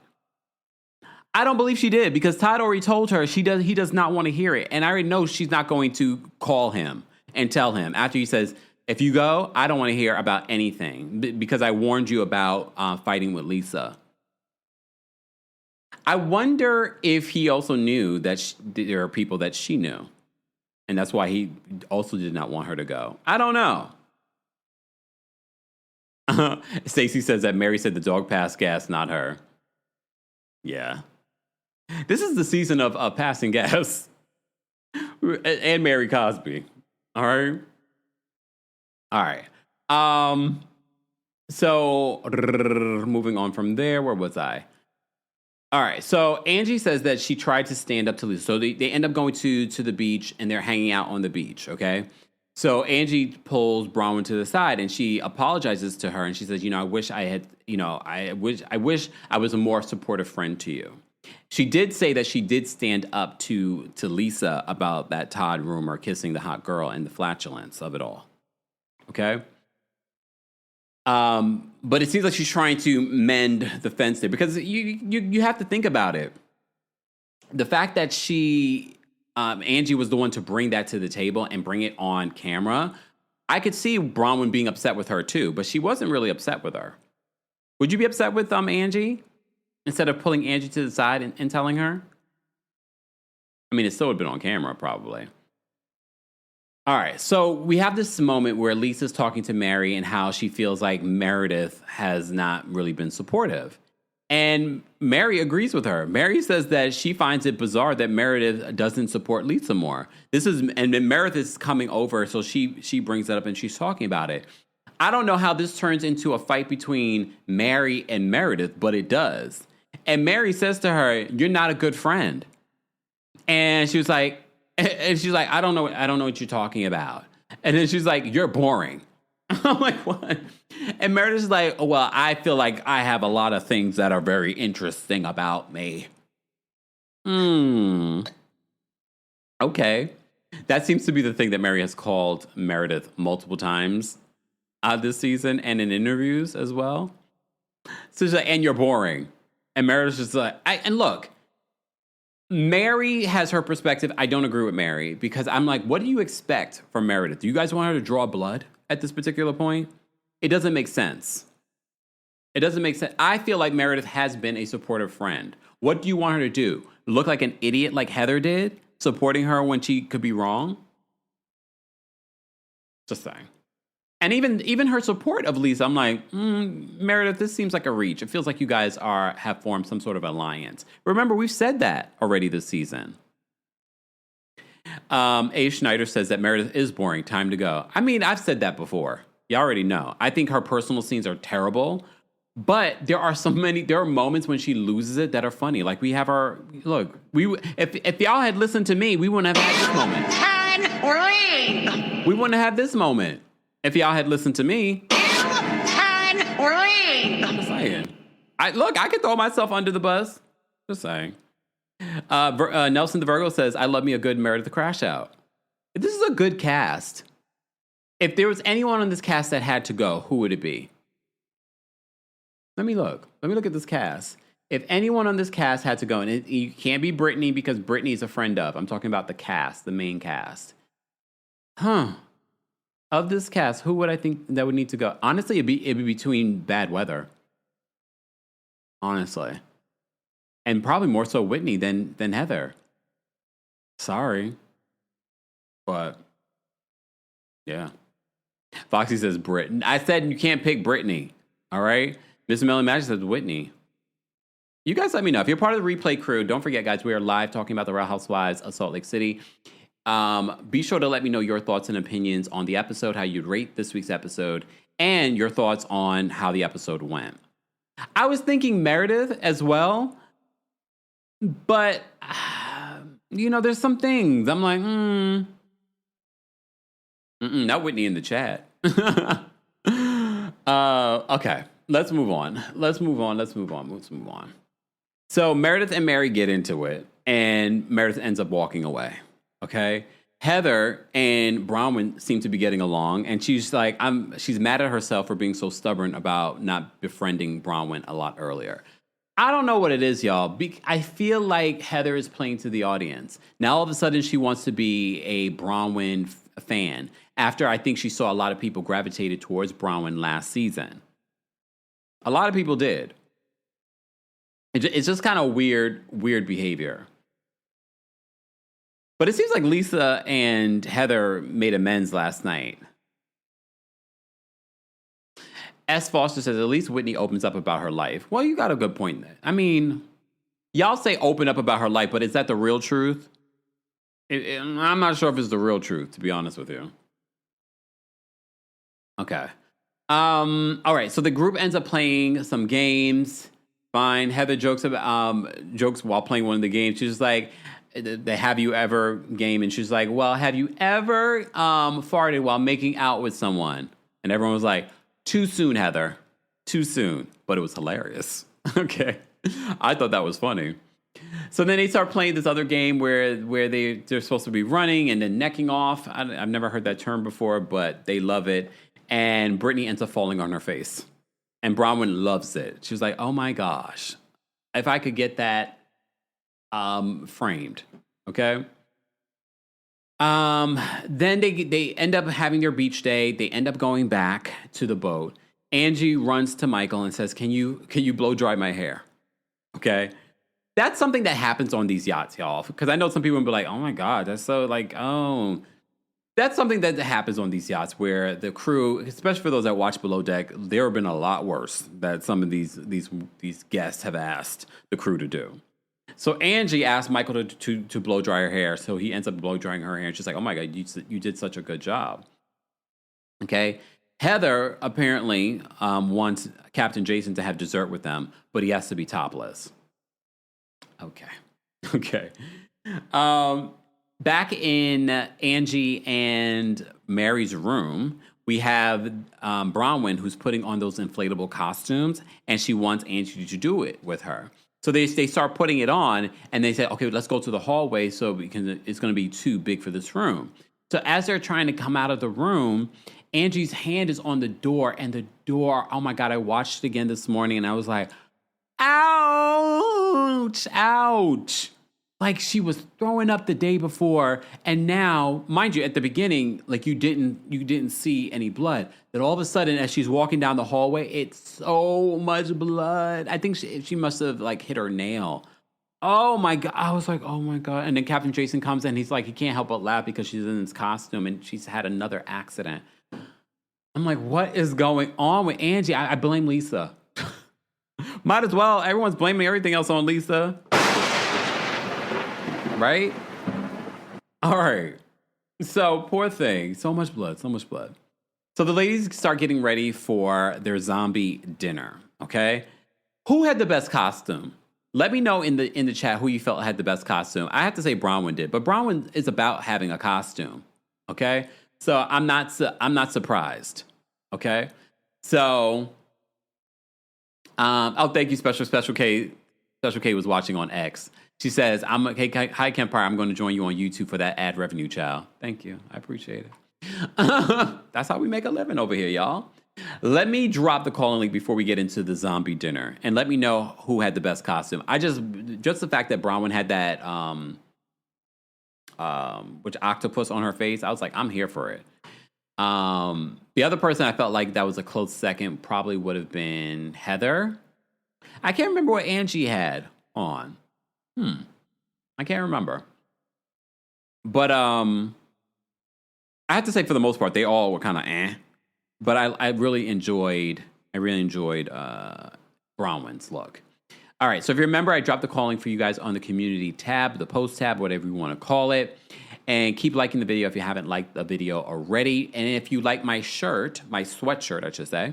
I don't believe she did because Todd already told her he does not want to hear it. And I already know she's not going to call him and tell him after he says, if you go, I don't want to hear about anything because I warned you about fighting with Lisa. I wonder if he also knew that there are people that she knew. And that's why he also did not want her to go. I don't know. Stacey says that Mary said the dog passed gas, not her. Yeah. This is the season of passing gas. And Mary Cosby. All right. All right. So moving on from there, where was I? All right. So Angie says that she tried to stand up to Lisa. So they end up going to the beach and they're hanging out on the beach. Okay. So Angie pulls Bronwyn to the side and she apologizes to her and she says, you know, I wish I wish I was a more supportive friend to you. She did say that she did stand up to Lisa about that Todd rumor, kissing the hot girl and the flatulence of it all. Okay. But it seems like she's trying to mend the fence there because you have to think about it. The fact that Angie was the one to bring that to the table and bring it on camera, I could see Bronwyn being upset with her too, but she wasn't really upset with her. Would you be upset with Angie instead of pulling Angie to the side and telling her? I mean, it still would have been on camera probably. All right, so we have this moment where Lisa's talking to Mary and how she feels like Meredith has not really been supportive. And Mary agrees with her. Mary says that she finds it bizarre that Meredith doesn't support Lisa more. And then Meredith is coming over, so she brings that up and she's talking about it. I don't know how this turns into a fight between Mary and Meredith, but it does. And Mary says to her, "You're not a good friend." And she was like, I don't know what you're talking about. And then she's like, "You're boring." I'm like, what? And Meredith's like, "Oh, well, I feel like I have a lot of things that are very interesting about me." Okay. That seems to be the thing that Mary has called Meredith multiple times this season and in interviews as well. So she's like, "And you're boring." And Meredith's just like, and look, Mary has her perspective. I don't agree with Mary because I'm like, what do you expect from Meredith? Do you guys want her to draw blood at this particular point? It doesn't make sense. It doesn't make sense. I feel like Meredith has been a supportive friend. What do you want her to do? Look like an idiot like Heather did, supporting her when she could be wrong? Just saying. And even her support of Lisa, I'm like, Meredith, this seems like a reach. It feels like you guys have formed some sort of alliance. Remember, we've said that already this season. A. Schneider says that Meredith is boring. Time to go. I mean, I've said that before. You already know. I think her personal scenes are terrible, But there are moments when she loses it that are funny. Like we have if y'all had listened to me, we wouldn't have had this moment. We wouldn't have this moment if y'all had listened to me. I'm just saying. I could throw myself under the bus. Just saying. Nelson the Virgo says, I love me a good Meredith the Crash Out. This is a good cast. If there was anyone on this cast that had to go, who would it be? Let me look at this cast. If anyone on this cast had to go, and you can't be Britani because Britani is a friend of. I'm talking about the cast, the main cast. Of this cast, who would I think that would need to go? Honestly, it'd be between Bad Weather. Honestly. And probably more so Whitney than Heather. Sorry. But, yeah. Foxy says Brit. I said you can't pick Britani. All right? Miss Melly Magic says Whitney. You guys let me know. If you're part of the replay crew, don't forget, guys, we are live talking about the Real Housewives of Salt Lake City. Be sure to let me know your thoughts and opinions on the episode, how you'd rate this week's episode, and your thoughts on how the episode went. I was thinking Meredith as well, but, there's some things. I'm like, not Whitney in the chat. Okay, let's move on. So Meredith and Mary get into it, and Meredith ends up walking away. Okay, Heather and Bronwyn seem to be getting along, and she's like, she's mad at herself for being so stubborn about not befriending Bronwyn a lot earlier. I don't know what it is, y'all. I feel like Heather is playing to the audience. Now all of a sudden she wants to be a Bronwyn fan after I think she saw a lot of people gravitated towards Bronwyn last season. A lot of people did. It's just kind of weird behavior. But it seems like Lisa and Heather made amends last night. S. Foster says, at least Whitney opens up about her life. Well, you got a good point there. I mean, y'all say open up about her life, but is that the real truth? I'm not sure if it's the real truth, to be honest with you. Okay. All right, so the group ends up playing some games. Fine. Heather jokes while playing one of the games. She's just like, the have you ever game, and she's like, well, have you ever farted while making out with someone? And everyone was like, too soon, Heather. Too soon. But it was hilarious. Okay. I thought that was funny. So then they start playing this other game where they're supposed to be running and then necking off. I've never heard that term before, but they love it. And Britani ends up falling on her face. And Bronwyn loves it. She was like, oh my gosh. If I could get that framed. Okay. Then they end up having their beach day. They end up going back to the boat. Angie runs to Michael and says, can you blow dry my hair? Okay. That's something that happens on these yachts, y'all. Because I know some people will be like, oh my God, that's so like, oh. That's something that happens on these yachts where the crew, especially for those that watch Below Deck, there have been a lot worse that some of these guests have asked the crew to do. So Angie asked Michael to blow dry her hair, so he ends up blow drying her hair, and she's like, oh my God, you did such a good job. Okay. Heather apparently wants Captain Jason to have dessert with them, but he has to be topless. Okay. Back in Angie and Mary's room, we have Bronwyn, who's putting on those inflatable costumes, and she wants Angie to do it with her. So they start putting it on, and they say, okay, let's go to the hallway it's going to be too big for this room. So as they're trying to come out of the room, Angie's hand is on the door, and the door, oh my God, I watched it again this morning, and I was like, ouch. Like she was throwing up the day before, and now, mind you, at the beginning, like you didn't see any blood. Then all of a sudden, as she's walking down the hallway, it's so much blood. I think she must have like hit her nail. Oh my God! I was like, oh my God! And then Captain Jason comes in. He's like, he can't help but laugh because she's in this costume and she's had another accident. I'm like, what is going on with Angie? I blame Lisa. Might as well. Everyone's blaming everything else on Lisa. Right? All right. So, poor thing. So much blood. So So the ladies start getting ready for their zombie dinner, okay? Who had the best costume? Let me know in the chat who you felt had the best costume. I have to say Bronwyn did, but Bronwyn is about having a costume, okay? So I'm not surprised, okay? So, thank you, Special K. Special K was watching on X. She says, hi, Kempire, I'm going to join you on YouTube for that ad revenue, child. Thank you. I appreciate it. That's how we make a living over here, y'all. Let me drop the calling link before we get into the zombie dinner, and let me know who had the best costume. Just the fact that Bronwyn had that which octopus on her face, I was like, I'm here for it. The other person I felt like that was a close second probably would have been Heather. I can't remember what Angie had on. I can't remember. But I have to say, for the most part, they all were kind of eh. But I really enjoyed Bronwyn's look. All right, so if you remember, I dropped the calling for you guys on the community tab, the post tab, whatever you want to call it. And keep liking the video if you haven't liked the video already. And if you like my shirt, my sweatshirt, I should say,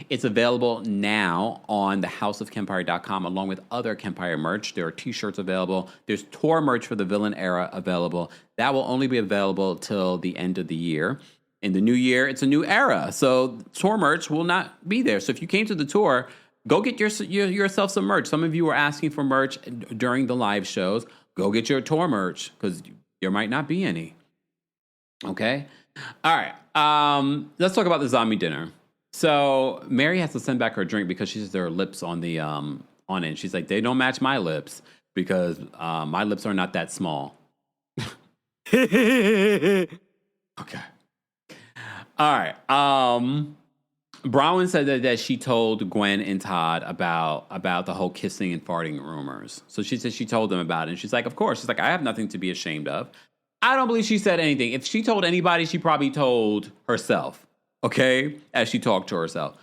it's available now on the houseofkempire.com along with other Kempire merch. There are t-shirts available. There's tour merch for the villain era available. That will only be available till the end of the year. In the new year, it's a new era. So tour merch will not be there. So if you came to the tour, go get yourself some merch. Some of you were asking for merch during the live shows. Go get your tour merch because there might not be any. Okay? All right. Let's talk about the zombie dinner. So Mary has to send back her drink because she says there are lips on the on it. And she's like, they don't match my lips because my lips are not that small. Okay. All right. Bronwyn said that she told Gwen and Todd about the whole kissing and farting rumors. So she said she told them about it. And she's like, of course. She's like, I have nothing to be ashamed of. I don't believe she said anything. If she told anybody, she probably told herself, okay, as she talked to herself.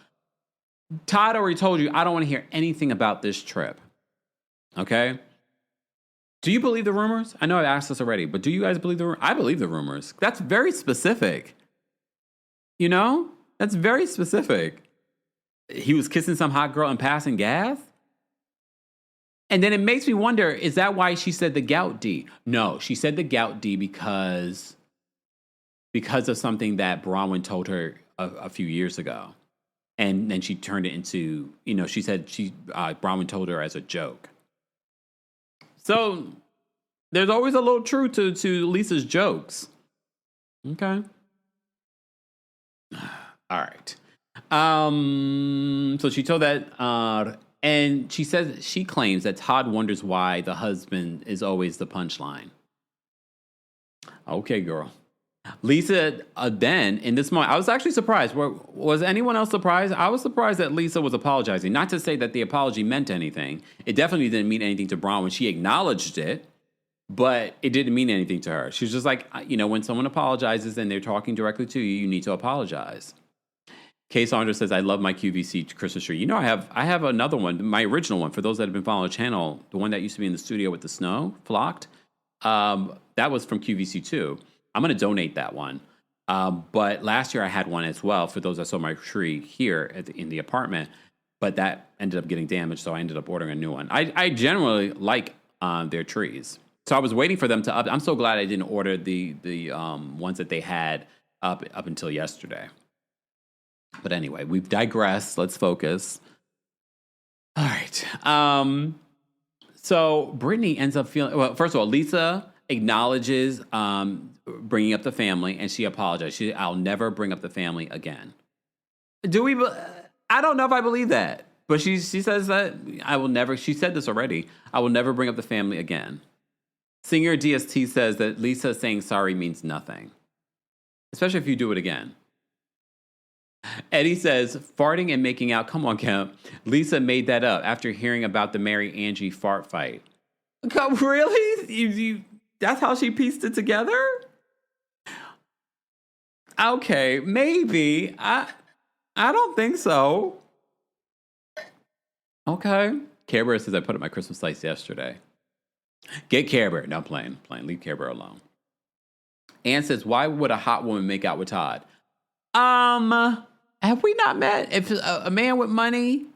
Todd already told you, I don't want to hear anything about this trip, okay? Do you believe the rumors? I know I asked this already, but do you guys believe the rumors? I believe the rumors. That's very specific. You know? That's very specific. He was kissing some hot girl and passing gas? And then it makes me wonder, is that why she said the gout D? No, she said the gout D because of something that Bronwyn told her a few years ago. And then she turned it into, she said Bronwyn told her as a joke. So there's always a little truth to Lisa's jokes. Okay. All right. So she told that, and she says she claims that Todd wonders why the husband is always the punchline. Okay, girl. Lisa, then, in this moment, I was actually surprised. Was anyone else surprised? I was surprised that Lisa was apologizing. Not to say that the apology meant anything. It definitely didn't mean anything to Bronwyn. She acknowledged it, but it didn't mean anything to her. She was just like, when someone apologizes and they're talking directly to you, you need to apologize. Kay Saunders says, I love my QVC Christmas tree. I have another one, my original one, for those that have been following the channel, the one that used to be in the studio with the snow, flocked. That was from QVC too. I'm going to donate that one. But last year I had one as well for those that saw my tree here in the apartment. But that ended up getting damaged, so I ended up ordering a new one. I generally like their trees. So I was waiting for them to up. I'm so glad I didn't order the ones that they had up until yesterday. But anyway, we've digressed. Let's focus. All right. So Brittany ends up feeling... Well, first of all, Lisa acknowledges bringing up the family, and she apologized. She said, I'll never bring up the family again. I don't know if I believe that. But she says that I will never... She said this already. I will never bring up the family again. Singer DST says that Lisa saying sorry means nothing. Especially if you do it again. Eddie says, farting and making out. Come on, Kemp. Lisa made that up after hearing about the Mary Angie fart fight. Really? That's how she pieced it together? Okay, maybe. I don't think so. Okay. Care Bear says, I put up my Christmas lights yesterday. Get Care Bear. No, playing. Leave Care Bear alone. Ann says, why would a hot woman make out with Todd? Have we not met? If a man with money,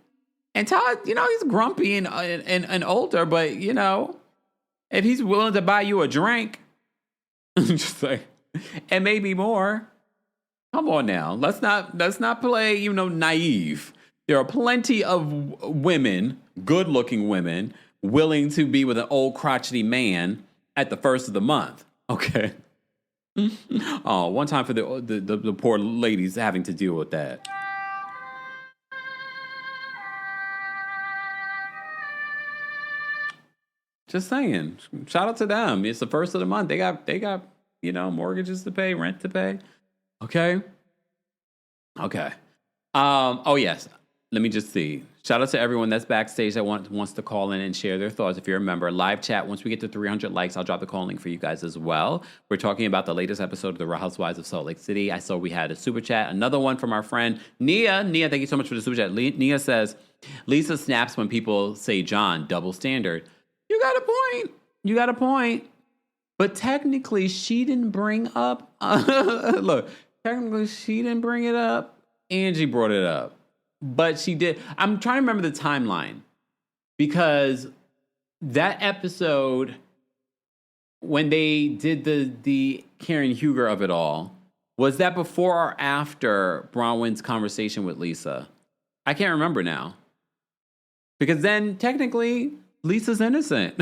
and Todd, he's grumpy and older, but if he's willing to buy you a drink, just like, and maybe more, come on now. Let's not play, naive. There are plenty of women, good-looking women, willing to be with an old crotchety man at the first of the month. Okay. Oh, one time for the poor ladies having to deal with that. Just saying. Shout out to them. It's the first of the month. They got mortgages to pay, rent to pay. Okay. Oh yes. Let me just see. Shout out to everyone that's backstage that wants to call in and share their thoughts. If you're a member, live chat. Once we get to 300 likes, I'll drop the call link for you guys as well. We're talking about the latest episode of the Real Housewives of Salt Lake City. I saw we had a super chat. Another one from our friend Nia. Nia, thank you so much for the super chat. Nia says, Lisa snaps when people say John, double standard. You got a point. But technically, she didn't bring up... Look, technically, she didn't bring it up. Angie brought it up. But she did. I'm trying to remember the timeline. Because that episode, when they did the Karen Huger of it all, was that before or after Bronwyn's conversation with Lisa? I can't remember now. Because then, technically... Lisa's innocent.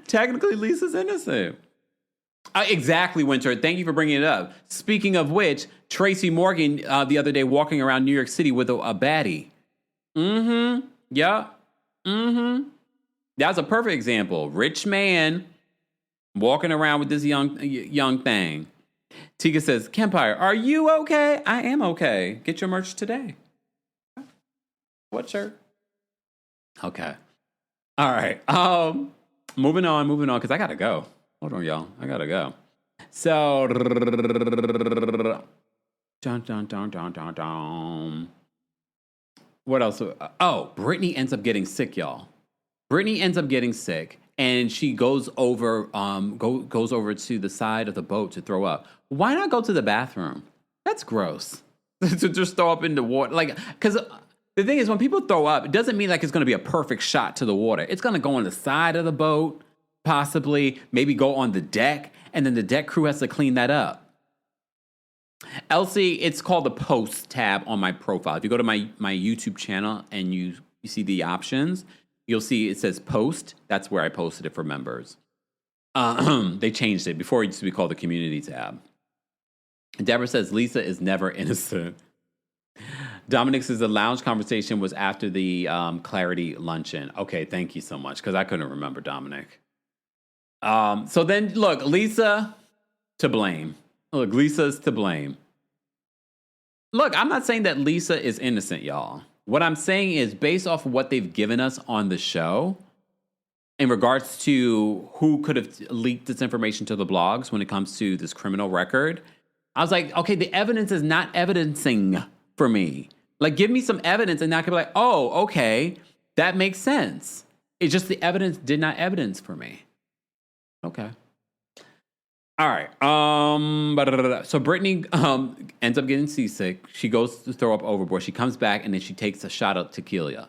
Technically, Lisa's innocent. Exactly, Winter. Thank you for bringing it up. Speaking of which, Tracy Morgan the other day walking around New York City with a baddie. Mm-hmm. Yeah. Mm-hmm. That's a perfect example. Rich man walking around with this young thing. Tika says, Kempire, are you okay? I am okay. Get your merch today. What shirt? Okay. All right. Moving on, because I gotta go. Hold on, y'all. I gotta go. So what else? Oh, Brittany ends up getting sick, y'all. Brittany ends up getting sick, and she goes over goes over to the side of the boat to throw up. Why not go to the bathroom? That's gross. To just throw up in the water, because. The thing is, when people throw up, it doesn't mean like it's going to be a perfect shot to the water. It's going to go on the side of the boat, possibly, maybe go on the deck, and then the deck crew has to clean that up. Elsie, it's called the post tab on my profile. If you go to my YouTube channel and you see the options, you'll see it says post. That's where I posted it for members. They changed it. Before it used to be called the community tab. Deborah says, Lisa is never innocent. Dominic says the lounge conversation was after the Clarity luncheon. Okay, thank you so much, because I couldn't remember, Dominic. So then, look, Lisa to blame. Look, Lisa's to blame. Look, I'm not saying that Lisa is innocent, y'all. What I'm saying is, based off of what they've given us on the show, in regards to who could have leaked this information to the blogs when it comes to this criminal record, I was like, okay, the evidence is not evidencing for me. Like, give me some evidence, and I could be like, oh, okay, that makes sense. It's just the evidence did not evidence for me. Okay. All right. So Brittany ends up getting seasick. She goes to throw up overboard. She comes back, and then she takes a shot of tequila.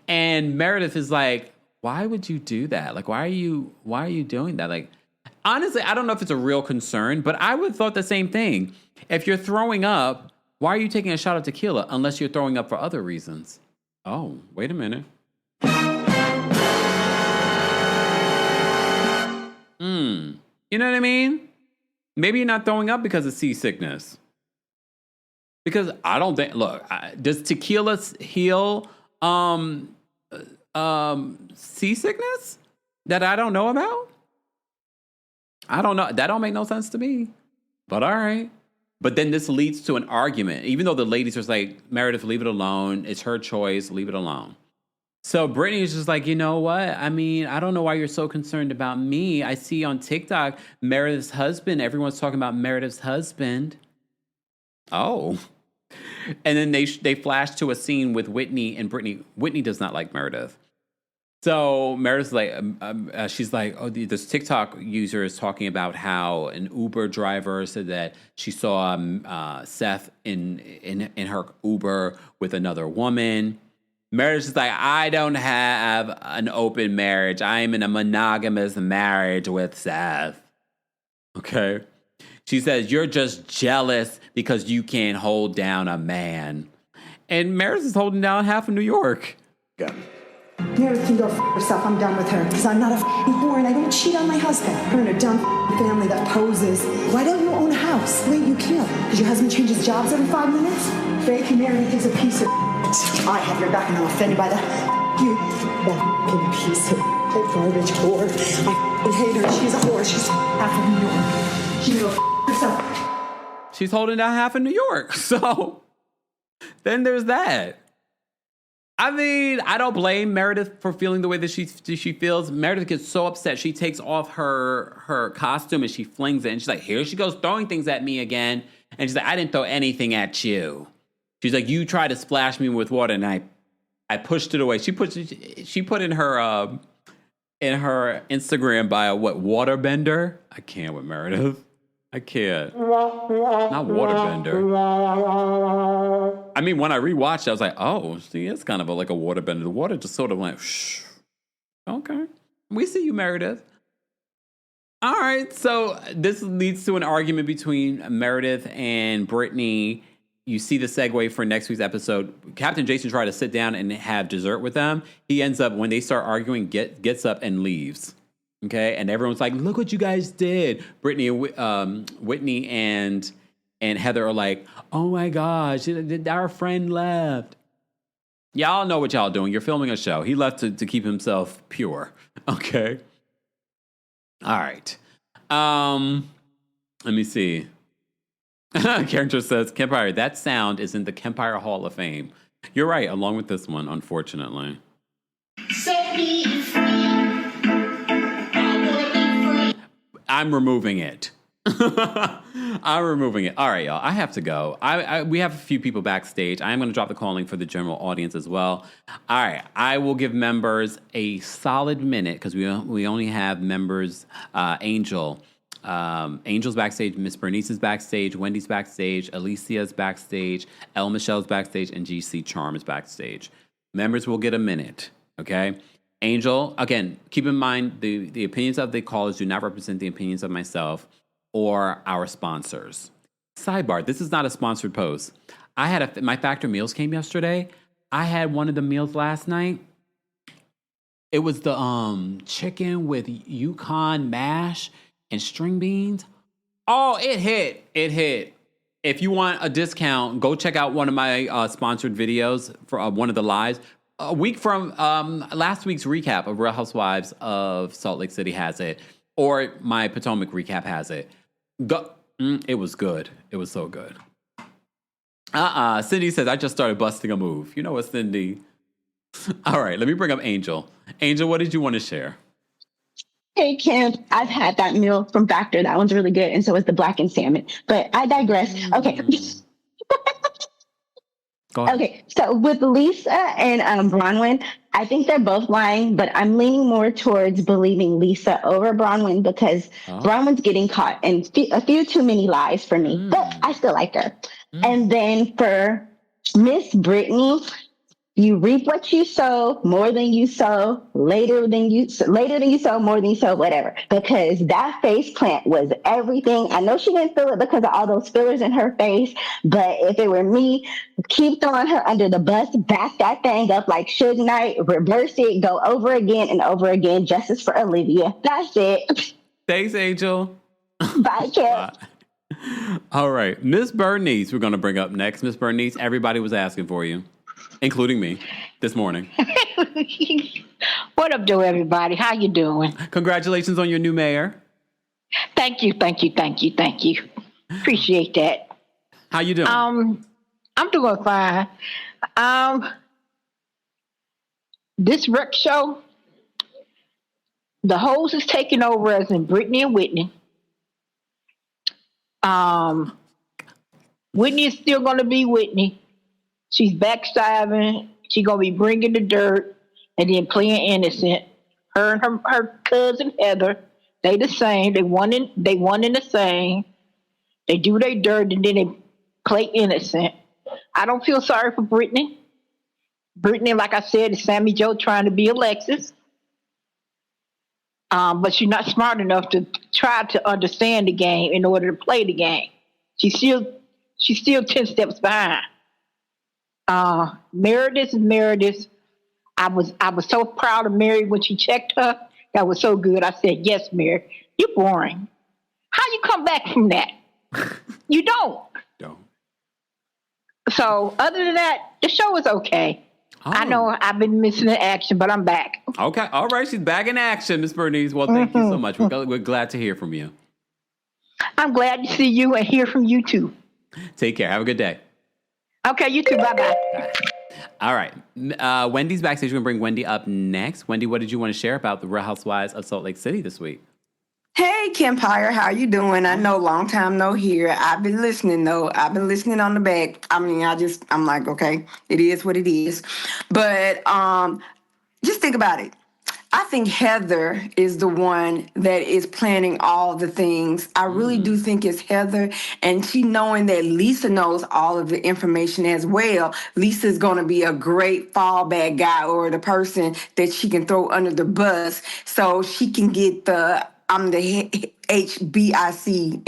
And Meredith is like, why would you do that? Like, why are you doing that? Like, honestly, I don't know if it's a real concern, but I would have thought the same thing. If you're throwing up, why are you taking a shot of tequila unless you're throwing up for other reasons? Oh, wait a minute. You know what I mean? Maybe you're not throwing up because of seasickness. Because I don't think, look, does tequila heal seasickness that I don't know about? I don't know. That don't make no sense to me. But all right. But then this leads to an argument. Even though the ladies are like, Meredith, leave it alone. It's her choice. Leave it alone. So Brittany is just like, you know what? I mean, I don't know why you're so concerned about me. I see on TikTok, Meredith's husband. Everyone's talking about Meredith's husband. Oh. And then they flash to a scene with Whitney and Brittany. Whitney does not like Meredith. So Meredith's like, she's like, oh, this TikTok user is talking about how an Uber driver said that she saw Seth in her Uber with another woman. Meredith's like, I don't have an open marriage. I am in a monogamous marriage with Seth. Okay. She says, you're just jealous because you can't hold down a man. And Meredith is holding down half of New York. Go. Meredith can go f*** herself. I'm done with her. Because I'm not a f***ing whore and I don't cheat on my husband. Her and a dumb family that poses. Why don't you own a house? Wait, you can't. Because your husband changes jobs every 5 minutes? Fake Meredith is a piece of I have your back and I'm offended by that. You, that piece of garbage whore. I hate her. She's a whore. She's half of New York. She can go f*** herself. She's holding down half of New York. So then there's that. I mean, I don't blame Meredith for feeling the way that she feels. Meredith gets so upset. She takes off her costume and she flings it. And she's like, here she goes throwing things at me again. And she's like, I didn't throw anything at you. She's like, you tried to splash me with water and I pushed it away. She put in her Instagram bio, what, waterbender? I can't with Meredith. I can't. Not waterbender. I mean, when I rewatched it, I was like, oh, see, it's kind of like a waterbender. The water just sort of went, shh. Okay. We see you, Meredith. All right. So this leads to an argument between Meredith and Britani. You see the segue for next week's episode. Captain Jason tried to sit down and have dessert with them. He ends up, when they start arguing, gets up and leaves. Okay, and everyone's like, look what you guys did. Whitney and Heather are like, oh my gosh, our friend left. Y'all know what y'all doing. You're filming a show. He left to keep himself pure. Okay. All right. Let me see. Character says, Kempire, that sound is in the Kempire Hall of Fame. You're right, along with this one, unfortunately. Set me free. I'm removing it. I'm removing it. All right, y'all. I have to go. We have a few people backstage. I am going to drop the calling for the general audience as well. All right. I will give members a solid minute because we only have members. Angel's backstage. Miss Bernice's backstage. Wendy's backstage. Alicia's backstage. El Michelle's backstage. And GC Charm is backstage. Members will get a minute. Okay. Angel, again, keep in mind the opinions of the callers do not represent the opinions of myself or our sponsors. Sidebar, this is not a sponsored post. My Factor meals came yesterday. I had one of the meals last night. It was the chicken with Yukon mash and string beans. Oh, it hit. It hit. If you want a discount, go check out one of my sponsored videos for one of the lives. A week from last week's recap of Real Housewives of Salt Lake City has it, or my Potomac recap has it. It was good. It was so good. Cindy says, I just started busting a move. You know what, Cindy? All right, let me bring up Angel. Angel, what did you want to share? Hey, Kim, I've had that meal from Factor. That one's really good, and so is the blackened salmon. But I digress. Okay. Okay, so with Lisa and Bronwyn, I think they're both lying, but I'm leaning more towards believing Lisa over Bronwyn because Bronwyn's getting caught in a few too many lies for me, but I still like her. And then for Miss Britani, you reap what you sow, more than you sow, later than you sow, more than you sow, whatever. Because that face plant was everything. I know she didn't feel it because of all those fillers in her face, but if it were me, keep throwing her under the bus, back that thing up like Suge Knight, reverse it, go over again and over again. Justice for Olivia. That's it. Thanks, Angel. Bye, Kim. All right, Miss Bernice, we're going to bring up next. Miss Bernice, everybody was asking for you. Including me this morning. What up, everybody? How you doing? Congratulations on your new mayor. Thank you. Appreciate that. How you doing? I'm doing fine. This rec show, the hoes is taking over as in Britani and Whitney. Whitney is still going to be Whitney. She's backstabbing. She's going to be bringing the dirt. and then playing innocent. Her and her cousin Heather, they the same. They one in the same. They do their dirt and then they play innocent. I don't feel sorry for Britani. Britani, like I said, is Sammy Joe trying to be Alexis. But she's not smart enough to try to understand the game in order to play the game. She's still 10 steps behind. Meredith is Meredith. I was so proud of Mary when she checked her. That was so good. I said, yes, Mary, you're boring. How you come back from that? You don't. So other than that, the show is okay. Oh. I know I've been missing the action, but I'm back. Okay. All right. She's back in action, Miss Bernice. Well, thank you so much. We're glad to hear from you. I'm glad to see you and hear from you too. Take care. Have a good day. Okay. You too. Bye-bye. Bye. All right. Wendy's backstage. We're going to bring Wendy up next. Wendy, what did you want to share about the Real Housewives of Salt Lake City this week? Hey, Kempire, how you doing? I know long time no here. I've been listening, though. I've been listening on the back. I mean, I'm like, okay, it is what it is. But just think about it. I think Heather is the one that is planning all the things. I really do think it's Heather, and she knowing that Lisa knows all of the information as well. Lisa's going to be a great fallback guy or the person that she can throw under the bus so she can get I'm the HBIC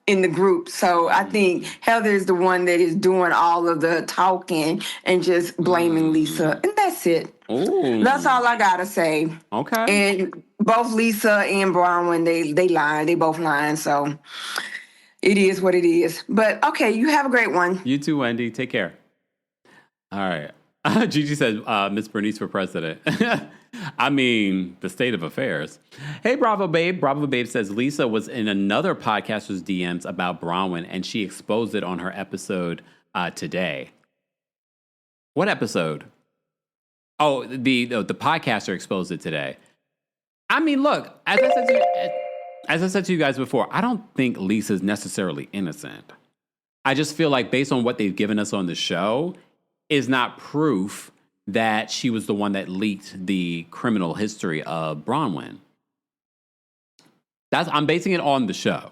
in the group. So I think Heather is the one that is doing all of the talking and just blaming Lisa. And that's it. Ooh. That's all I got to say. Okay. And both Lisa and Bronwyn, they lying. They both lying. So it is what it is. But okay, you have a great one. You too, Wendy. Take care. All right. Gigi says, Miss Bernice for president. I mean, the state of affairs. Hey, Bravo Babe. Bravo Babe says Lisa was in another podcaster's DMs about Bronwyn, and she exposed it on her episode today. What episode? Oh, the podcaster exposed it today. I mean, look, as I said to you guys before, I don't think Lisa's necessarily innocent. I just feel like based on what they've given us on the show is not proof that she was the one that leaked the criminal history of Bronwyn. I'm basing it on the show.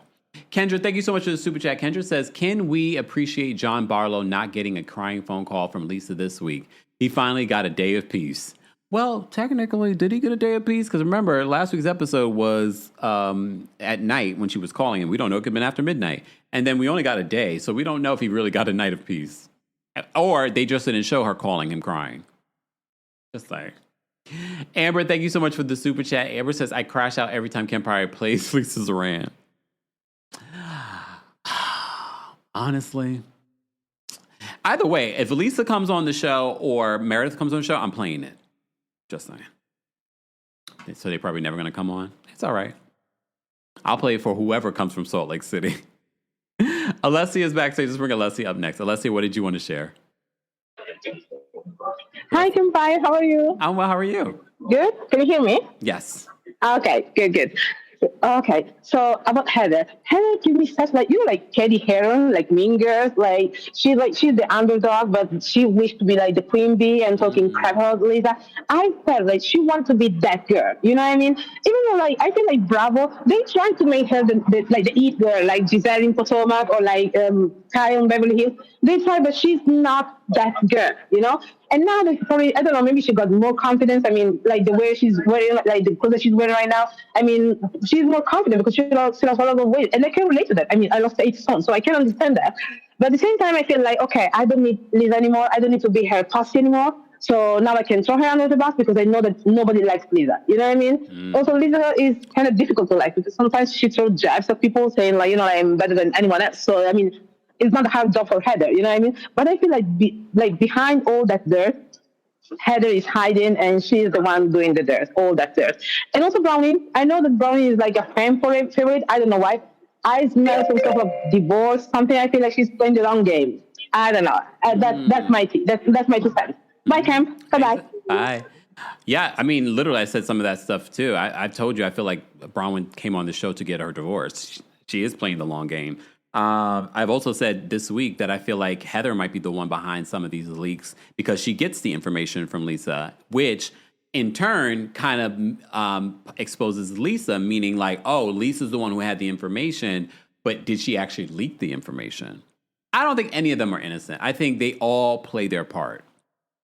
Kendra, thank you so much for the super chat. Kendra says, can we appreciate John Barlow not getting a crying phone call from Lisa this week? He finally got a day of peace. Well, technically, did he get a day of peace? Because remember, last week's episode was at night when she was calling him. We don't know. It could have been after midnight. And then we only got a day, so we don't know if he really got a night of peace. Or they just didn't show her calling him crying. Just like. Amber, thank you so much for the super chat. Amber says, I crash out every time Kempire plays Lisa Zoran. Honestly. Either way, if Lisa comes on the show or Meredith comes on the show, I'm playing it. Just saying. So they're probably never going to come on. It's all right. I'll play it for whoever comes from Salt Lake City. Alessia is backstage. Let's bring Alessia up next. Alessia, what did you want to share? Hi, Kempire. How are you? I'm well. How are you? Good. Can you hear me? Yes. Okay. Good. Okay. So about Heather. Heather gives me such like Katie Heron, like Mean Girls. Like she's the underdog, but she wished to be like the queen bee and talking crap about Lisa. I felt like she wanted to be that girl. You know what I mean? Even though like I feel like Bravo, they try to make her the it girl, like Giselle in Potomac or like Kyle in Beverly Hills. They try, but she's not that girl. You know. And now that probably, I don't know, maybe she got more confidence. I mean, like the way she's wearing, like the clothes that she's wearing right now. I mean, she's more confident because she lost a lot of weight. And I can relate to that. I mean, I lost 8 stones, so I can understand that. But at the same time, I feel like, okay, I don't need Lisa anymore. I don't need to be her posse anymore. So now I can throw her under the bus because I know that nobody likes Lisa. You know what I mean? Also, Lisa is kind of difficult to like because sometimes she throws jabs at people saying like, I'm better than anyone else. So, I mean, it's not a hard job for Heather, you know what I mean? But I feel like behind all that dirt, Heather is hiding, and she is the one doing the dirt, all that dirt. And also Brownie, I know that Brownie is like a fan favorite. I don't know why. I smell some sort of divorce, something. I feel like she's playing the long game. I don't know. That's my 2 cents. Bye, Camp. Bye-bye. Bye. Yeah, I mean, literally, I said some of that stuff too. I've told you, I feel like Bronwyn came on the show to get her divorce. She is playing the long game. I've also said this week that I feel like Heather might be the one behind some of these leaks because she gets the information from Lisa, which in turn kind of exposes Lisa, meaning like, oh, Lisa's the one who had the information, but did she actually leak the information? I don't think any of them are innocent. I think they all play their part.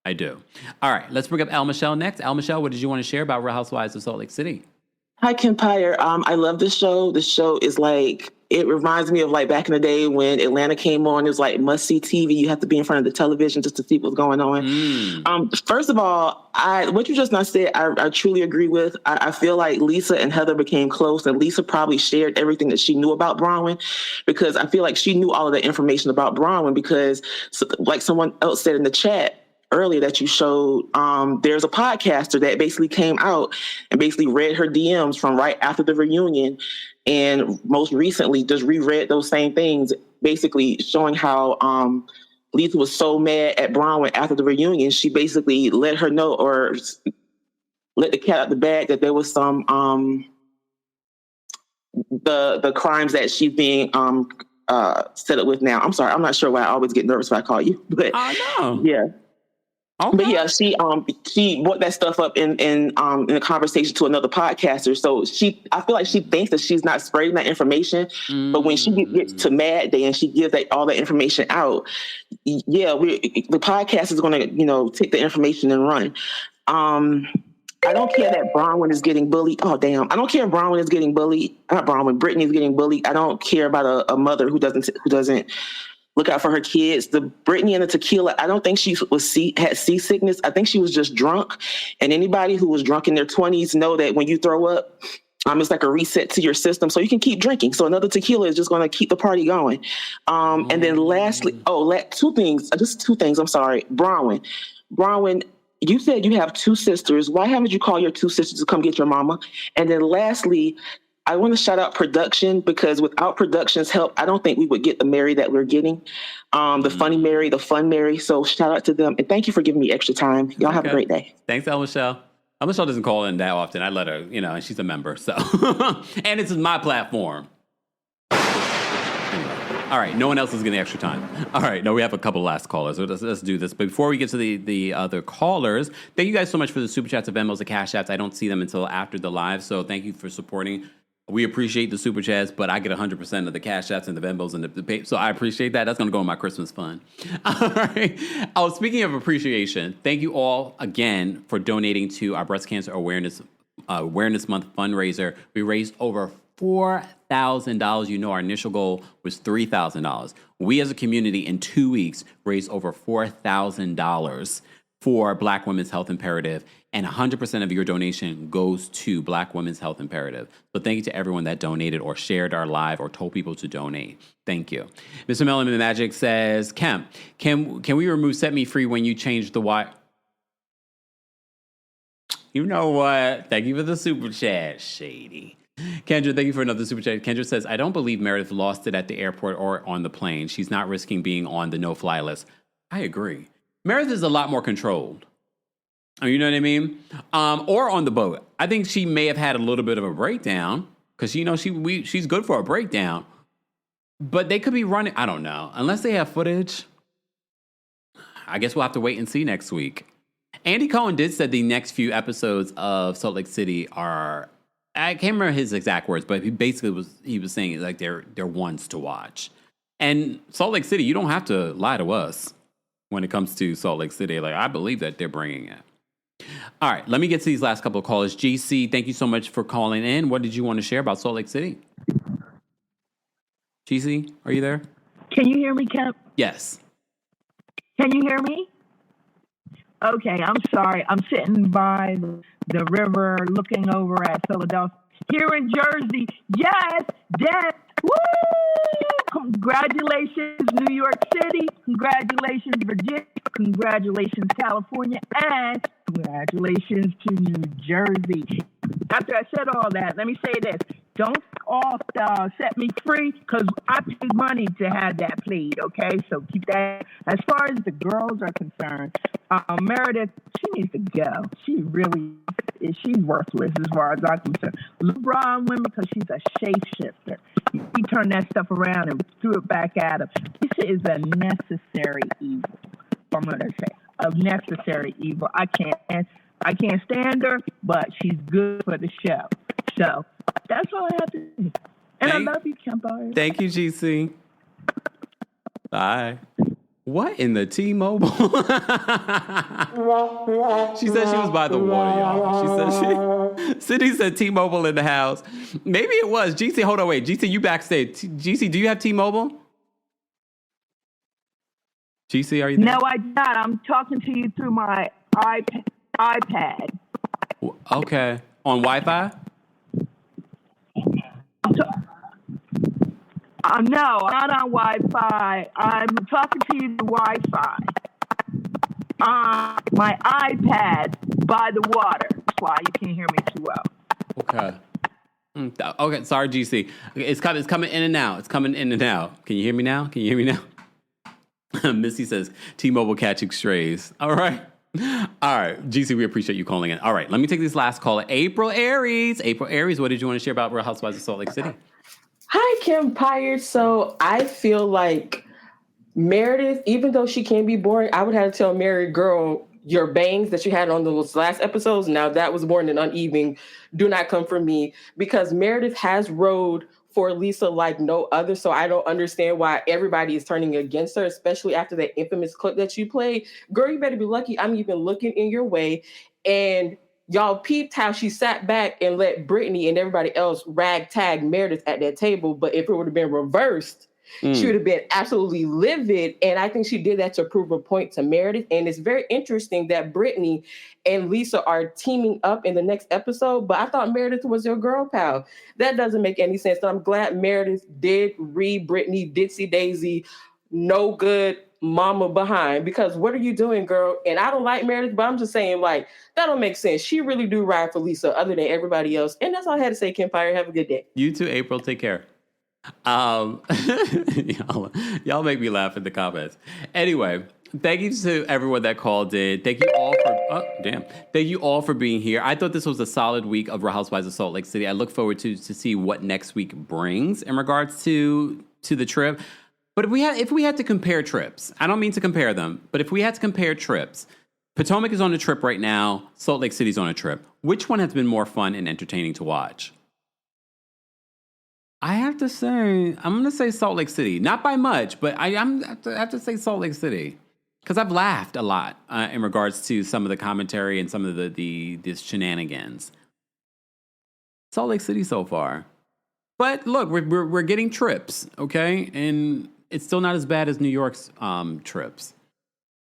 I do. All right, let's bring up Al Michelle next. Al Michelle, what did you want to share about Real Housewives of Salt Lake City? Hi, Kempire. I love this show. This show is like, it reminds me of like back in the day when Atlanta came on. It was like must-see TV. You have to be in front of the television just to see what's going on. First of all, what you just now said, I truly agree with. I feel like Lisa and Heather became close, and Lisa probably shared everything that she knew about Bronwyn because I feel like she knew all of the information about Bronwyn because, like someone else said in the chat earlier that you showed, there's a podcaster that basically came out and basically read her DMs from right after the reunion, and most recently just reread those same things, basically showing how Lisa was so mad at Bronwyn after the reunion. She basically let her know or let the cat out the bag that there was some the crimes that she's being set up with now. I'm sorry, I'm not sure why I always get nervous when I call you, but yeah. Okay. But yeah, she brought that stuff up in a conversation to another podcaster. So I feel like she thinks that she's not spreading that information, but when she gets to Mad Day and she gives all that information out, the podcast is going to take the information and run. I don't care that Bronwyn is getting bullied. Oh damn! I don't care if Bronwyn is getting bullied. Not Bronwyn. Britani is getting bullied. I don't care about a mother who doesn't look out for her kids. The Britani and the tequila, I don't think she had seasickness. I think she was just drunk. And anybody who was drunk in their 20s know that when you throw up, it's like a reset to your system. So you can keep drinking. So another tequila is just going to keep the party going. And then lastly, two things. I'm sorry. Bronwyn, you said you have two sisters. Why haven't you called your two sisters to come get your mama? And then lastly, I want to shout out production because without production's help, I don't think we would get the Mary that we're getting. The funny Mary, the fun Mary. So shout out to them. And thank you for giving me extra time. Y'all have a great day. Thanks, El Michelle. El Michelle doesn't call in that often. I let her, and she's a member. So, and it's my platform. All right, no one else is getting extra time. All right, we have a couple last callers. So let's do this. But before we get to the other callers, thank you guys so much for the super chats, the Venmos, the cash apps. I don't see them until after the live. So thank you for supporting. We appreciate the super chats, but I get 100% of the cash apps and the Venmos and the pay. So I appreciate that. That's going to go in my Christmas fund. All right. Oh, speaking of appreciation, thank you all again for donating to our Breast Cancer Awareness Month fundraiser. We raised over $4,000. Our initial goal was $3,000. We as a community in 2 weeks raised over $4,000 for Black Women's Health Imperative, and 100% of your donation goes to Black Women's Health Imperative. So thank you to everyone that donated or shared our live or told people to donate. Thank you. Mr. Melon Magic says, Kemp, can we remove Set Me Free when you change the why? You know what? Thank you for the super chat, Shady. Kendra, thank you for another super chat. Kendra says, I don't believe Meredith lost it at the airport or on the plane. She's not risking being on the no-fly list. I agree. Meredith is a lot more controlled. You know what I mean? Or on the boat. I think she may have had a little bit of a breakdown because, she's good for a breakdown. But they could be running. I don't know. Unless they have footage, I guess we'll have to wait and see next week. Andy Cohen did say the next few episodes of Salt Lake City are, I can't remember his exact words, but he was saying like they're ones to watch. And Salt Lake City, you don't have to lie to us when it comes to Salt Lake City. Like, I believe that they're bringing it. All right, let me get to these last couple of callers. GC, thank you so much for calling in. What did you want to share about Salt Lake City? GC, are you there? Can you hear me, Kemp? Yes. Can you hear me? Okay, I'm sorry. I'm sitting by the river looking over at Philadelphia. Here in Jersey, yes, woo! Congratulations, New York City. Congratulations, Virginia. Congratulations, California. And congratulations to New Jersey. After I said all that, let me say this. Don't all set me free because I paid money to have that played, okay? So keep that. As far as the girls are concerned, Meredith, she needs to go. She's worthless as far as I'm concerned. Bronwyn, because she's a shapeshifter. She turned that stuff around and threw it back at him. Lisa is a necessary evil. I'm going to say a necessary evil. I can't stand her, but she's good for the show. So that's all I have to say. And I love you, Kempire. Thank you, GC. Bye. What in the T-Mobile? She said she was by the water, y'all. Cindy said T-Mobile in the house. Maybe it was. GC, hold on, wait. GC, you backstage. GC, do you have T-Mobile? GC, are you there? No, I not. I'm talking to you through my iPad. Okay. On Wi-Fi? No, not on Wi-Fi. I'm talking to you through Wi-Fi. My iPad by the water. That's why you can't hear me too well. Okay. Okay, sorry, GC. It's coming in and out. It's coming in and out. Can you hear me now? Can you hear me now? Missy says, T-Mobile catching strays. All right. All right. GC, we appreciate you calling in. All right, let me take this last call. April Aries. April Aries, what did you want to share about Real Housewives of Salt Lake City? Hi, Kempire. So I feel like Meredith, even though she can be boring, I would have to tell Meredith, girl, your bangs that you had on those last episodes, now that was boring and uneven. Do not come for me, because Meredith has rode for Lisa like no other. So I don't understand why everybody is turning against her, especially after that infamous clip that you played. Girl, you better be lucky I'm even looking in your way. And y'all peeped how she sat back and let Britani and everybody else ragtag Meredith at that table. But if it would have been reversed, she would have been absolutely livid. And I think she did that to prove a point to Meredith. And it's very interesting that Britani and Lisa are teaming up in the next episode. But I thought Meredith was your girl pal. That doesn't make any sense. So I'm glad Meredith did read Britani, Ditsy Daisy, no good mama behind, because what are you doing, girl? And I don't like Meredith, but I'm just saying, like, that don't make sense. She really do ride for Lisa other than everybody else. And that's all I had to say, Kempire. Have a good day. You too, April. Take care. Y'all make me laugh in the comments. Anyway, thank you to everyone that called in. Thank you all for Thank you all for being here. I thought this was a solid week of Real Housewives of Salt Lake City. I look forward to see what next week brings in regards to the trip. But if we had to compare trips, I don't mean to compare them, but if we had to compare trips, Potomac is on a trip right now. Salt Lake City's on a trip. Which one has been more fun and entertaining to watch? I have to say, I'm going to say Salt Lake City. Not by much, but I have to say Salt Lake City. Because I've laughed a lot in regards to some of the commentary and some of the shenanigans. Salt Lake City so far. But look, we're getting trips, okay? And it's still not as bad as New York's trips.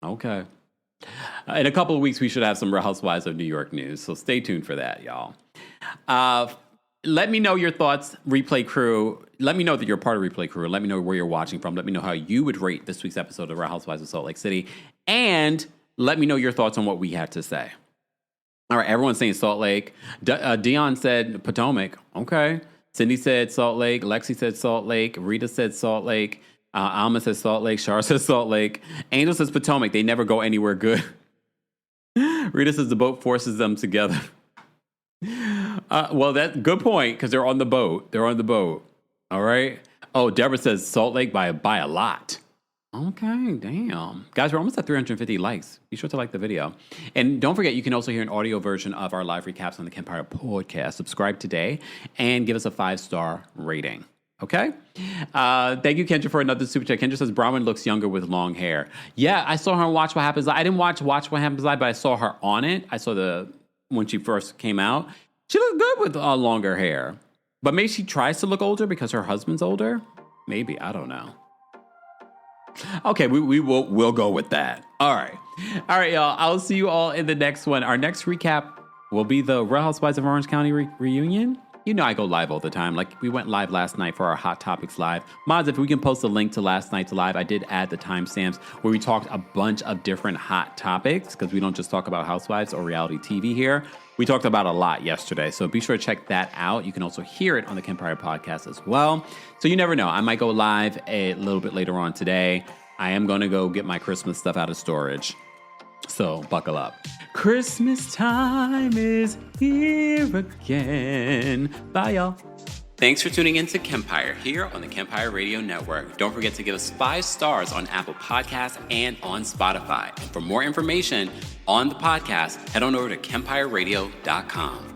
Okay. In a couple of weeks, we should have some Real Housewives of New York news. So stay tuned for that, y'all. Let me know your thoughts, Replay Crew. Let me know that you're part of Replay Crew. Let me know where you're watching from. Let me know how you would rate this week's episode of Real Housewives of Salt Lake City. And let me know your thoughts on what we had to say. All right, everyone's saying Salt Lake. Dion said Potomac. Okay. Cindy said Salt Lake. Lexi said Salt Lake. Rita said Salt Lake. Alma says Salt Lake. Shar says Salt Lake. Angel says Potomac. They never go anywhere good. Rita says the boat forces them together. Well, that's good point, because they're on the boat. They're on the boat. All right. Oh, Deborah says Salt Lake by a lot. Okay, damn. Guys, we're almost at 350 likes. Be sure to like the video. And don't forget, you can also hear an audio version of our live recaps on the Kempire podcast. Subscribe today and give us a 5-star rating. Okay? Thank you, Kendra, for another super chat. Kendra says Bronwyn looks younger with long hair. Yeah, I saw her on Watch What Happens Live. I didn't watch What Happens Live, but I saw her on it. I saw when she first came out. She looked good with longer hair. But maybe she tries to look older because her husband's older? Maybe. I don't know. Okay, we'll go with that. All right, y'all. I'll see you all in the next one. Our next recap will be the Real Housewives of Orange County reunion. You know I go live all the time. Like, we went live last night for our Hot Topics Live. Mods, if we can post a link to last night's live, I did add the timestamps where we talked a bunch of different hot topics, because we don't just talk about Housewives or reality TV here. We talked about a lot yesterday, so be sure to check that out. You can also hear it on the Kempire podcast as well. So you never know. I might go live a little bit later on today. I am going to go get my Christmas stuff out of storage. So buckle up. Christmas time is here again. Bye, y'all. Thanks for tuning in to Kempire here on the Kempire Radio Network. Don't forget to give us 5 stars on Apple Podcasts and on Spotify. And for more information on the podcast, head on over to KempireRadio.com.